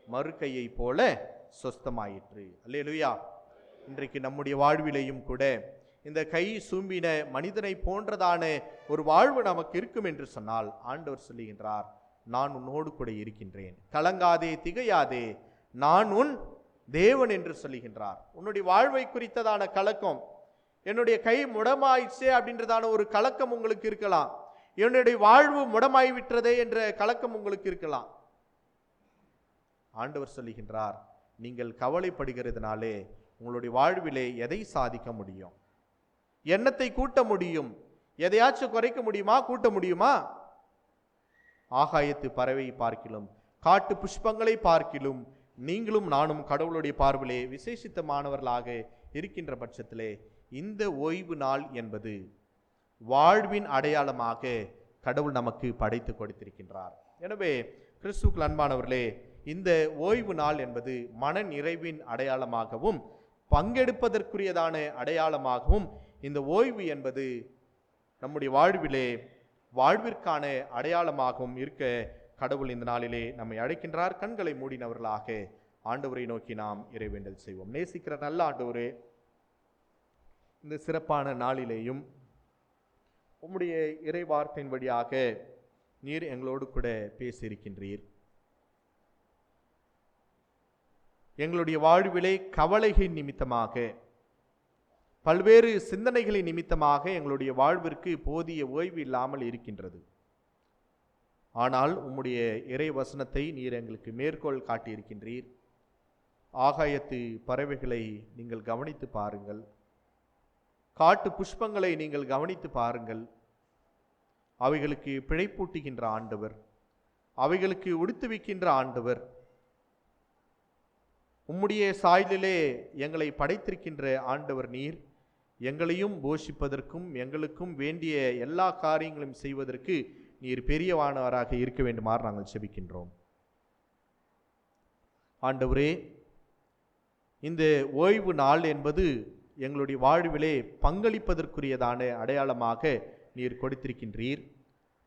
A: மறு கையை போல சொஸ்தமாயிற்று. அல்லேலூயா. இன்றைக்கு நம்முடைய வாழ்விலையும் கூட இந்த கை சூம்பின மனிதனை போன்றதான ஒரு வாழ்வு நமக்கு இருக்கும் என்று சொன்னால் ஆண்டவர் சொல்லுகின்றார், நான் உன்னோடு கூட இருக்கின்றேன், கலங்காதே திகையாதே, நான் உன் தேவன் என்று சொல்லுகின்றார். உன்னுடைய வாழ்வை குறித்ததான கலக்கம், என்னுடைய கை முடமாயிடுச்சே அப்படின்றதான ஒரு கலக்கம் உங்களுக்கு இருக்கலாம், என்னுடைய வாழ்வு முடமாய்விட்டதே என்ற கலக்கம் உங்களுக்கு இருக்கலாம். ஆண்டவர் சொல்லுகின்றார், நீங்கள் கவலைப்படுகிறதுனாலே உங்களுடைய வாழ்விலே எதை சாதிக்க முடியும்? எண்ணத்தை கூட்ட முடியும், எதையாச்சும் குறைக்க முடியுமா, கூட்ட முடியுமா? ஆகாயத்து பறவை பார்க்கிலும் காட்டு புஷ்பங்களை பார்க்கிலும் நீங்களும் நானும் கடவுளுடைய பார்வையிலே விசேஷித்தமானவர்களாக இருக்கின்ற பட்சத்திலே இந்த ஓய்வு நாள் என்பது வாழ்வின் அடையாளமாக கடவுள் நமக்கு படைத்து கொடுத்திருக்கின்றார். எனவே கிறிஸ்துவுக்குள் அன்பானவர்களே, இந்த ஓய்வு நாள் என்பது மன நிறைவின் அடையாளமாகவும் பங்கெடுப்பதற்குரியதான அடையாளமாகவும் இந்த ஓய்வு என்பது நம்முடைய வாழ்விலே வாழ்விற்கான அடையாளமாகவும் இருக்க கடவுள் இந்த நாளிலே நம்மை அழைக்கின்றார். கண்களை மூடினவர்களாக ஆண்டவரை நோக்கி நாம் இறைவேண்டல் செய்வோம். நேசிக்கிற நல்ல ஆண்டவரே, இந்த சிறப்பான நாளிலேயும் உம்முடைய இறை வார்த்தையின் வழியாக நீர் எங்களோடு கூட பேசியிருக்கின்றீர். எங்களுடைய வாழ்விலே கவலைகளின் நிமித்தமாக, பல்வேறு சிந்தனைகளின் நிமித்தமாக எங்களுடைய வாழ்விற்கு போதிய ஓய்வு இல்லாமல் இருக்கின்றது. ஆனால் உம்முடைய இறை வசனத்தை நீர் எங்களுக்கு மேற்கோள் காட்டியிருக்கின்றீர். ஆகாயத்து பறவைகளை நீங்கள் கவனித்து பாருங்கள், காட்டு புஷ்பங்களை நீங்கள் கவனித்து பாருங்கள். அவைகளுக்கு பிழைப்பூட்டுகின்ற ஆண்டவர், அவைகளுக்கு உடுத்துவிக்கின்ற ஆண்டவர். உம்முடைய சாயலிலே எங்களை படைத்திருக்கின்ற ஆண்டவர் நீர். எங்களையும் போஷிப்பதற்கும் எங்களுக்கும் வேண்டிய எல்லா காரியங்களையும் செய்வதற்கு நீர் பெரியவானவராக இருக்க வேண்டுமாறு நாங்கள் செபிக்கின்றோம். ஆண்டவரே, இந்த ஓய்வு நாள் என்பது எங்களுடைய வாழ்விலே பங்களிப்பதற்குரியதான அடையாளமாக நீர் கொடுத்திருக்கின்றீர்.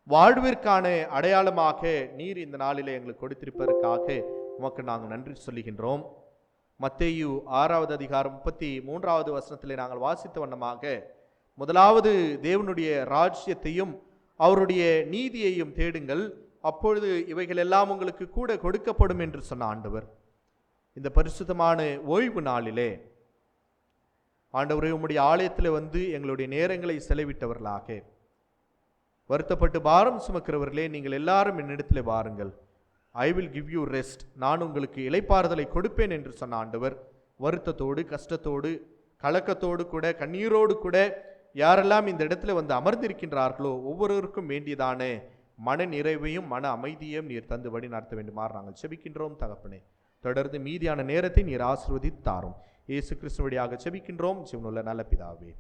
A: வாழ்விற்கான அடையாளமாக நீர் இந்த நாளிலே எங்களுக்கு கொடுத்திருப்பதற்காக உமக்கு நாங்கள் நன்றி சொல்லுகின்றோம். மத்தேயு 6வது அதிகாரம் 33வது வசனத்திலே நாங்கள் வாசித்த வண்ணமாக, முதலாவது தேவனுடைய ராஜ்யத்தையும் அவருடைய நீதியையும் தேடுங்கள், அப்பொழுது இவைகள் எல்லாம் உங்களுக்கு கூட கொடுக்கப்படும் என்று சொன்ன ஆண்டவர், இந்த பரிசுத்தமான ஓய்வு நாளிலே ஆண்டவரே உம்முடைய ஆலயத்தில் வந்து எங்களுடைய நேரங்களை செலவிட்டவர்களாக, வருத்தப்பட்டு பாரம் சுமக்கிறவர்களே நீங்கள் எல்லாரும் என்னிடத்தில் வாருங்கள், I will give you rest, நான் உங்களுக்கு இளைப்பாறுதலை கொடுப்பேன் என்று சொன்ன ஆண்டவர், வருத்தத்தோடு கஷ்டத்தோடு கலக்கத்தோடு கூட கண்ணீரோடு கூட யாரெல்லாம் இந்த இடத்துல வந்து அமர்ந்திருக்கின்றார்களோ ஒவ்வொருவருக்கும் வேண்டியதான மன நிறைவையும் மன அமைதியையும் நீர் தந்து வழி நடத்த வேண்டுமாறு நாங்கள் செபிக்கின்றோம். தகப்பனே, தொடர்ந்து மீதியான நேரத்தை நீர் ஆசீர்வதித்து தாரும். இயேசு கிறிஸ்து வழியாக செபிக்கின்றோம் ஜீவனுள்ள நல்ல பிதாவே.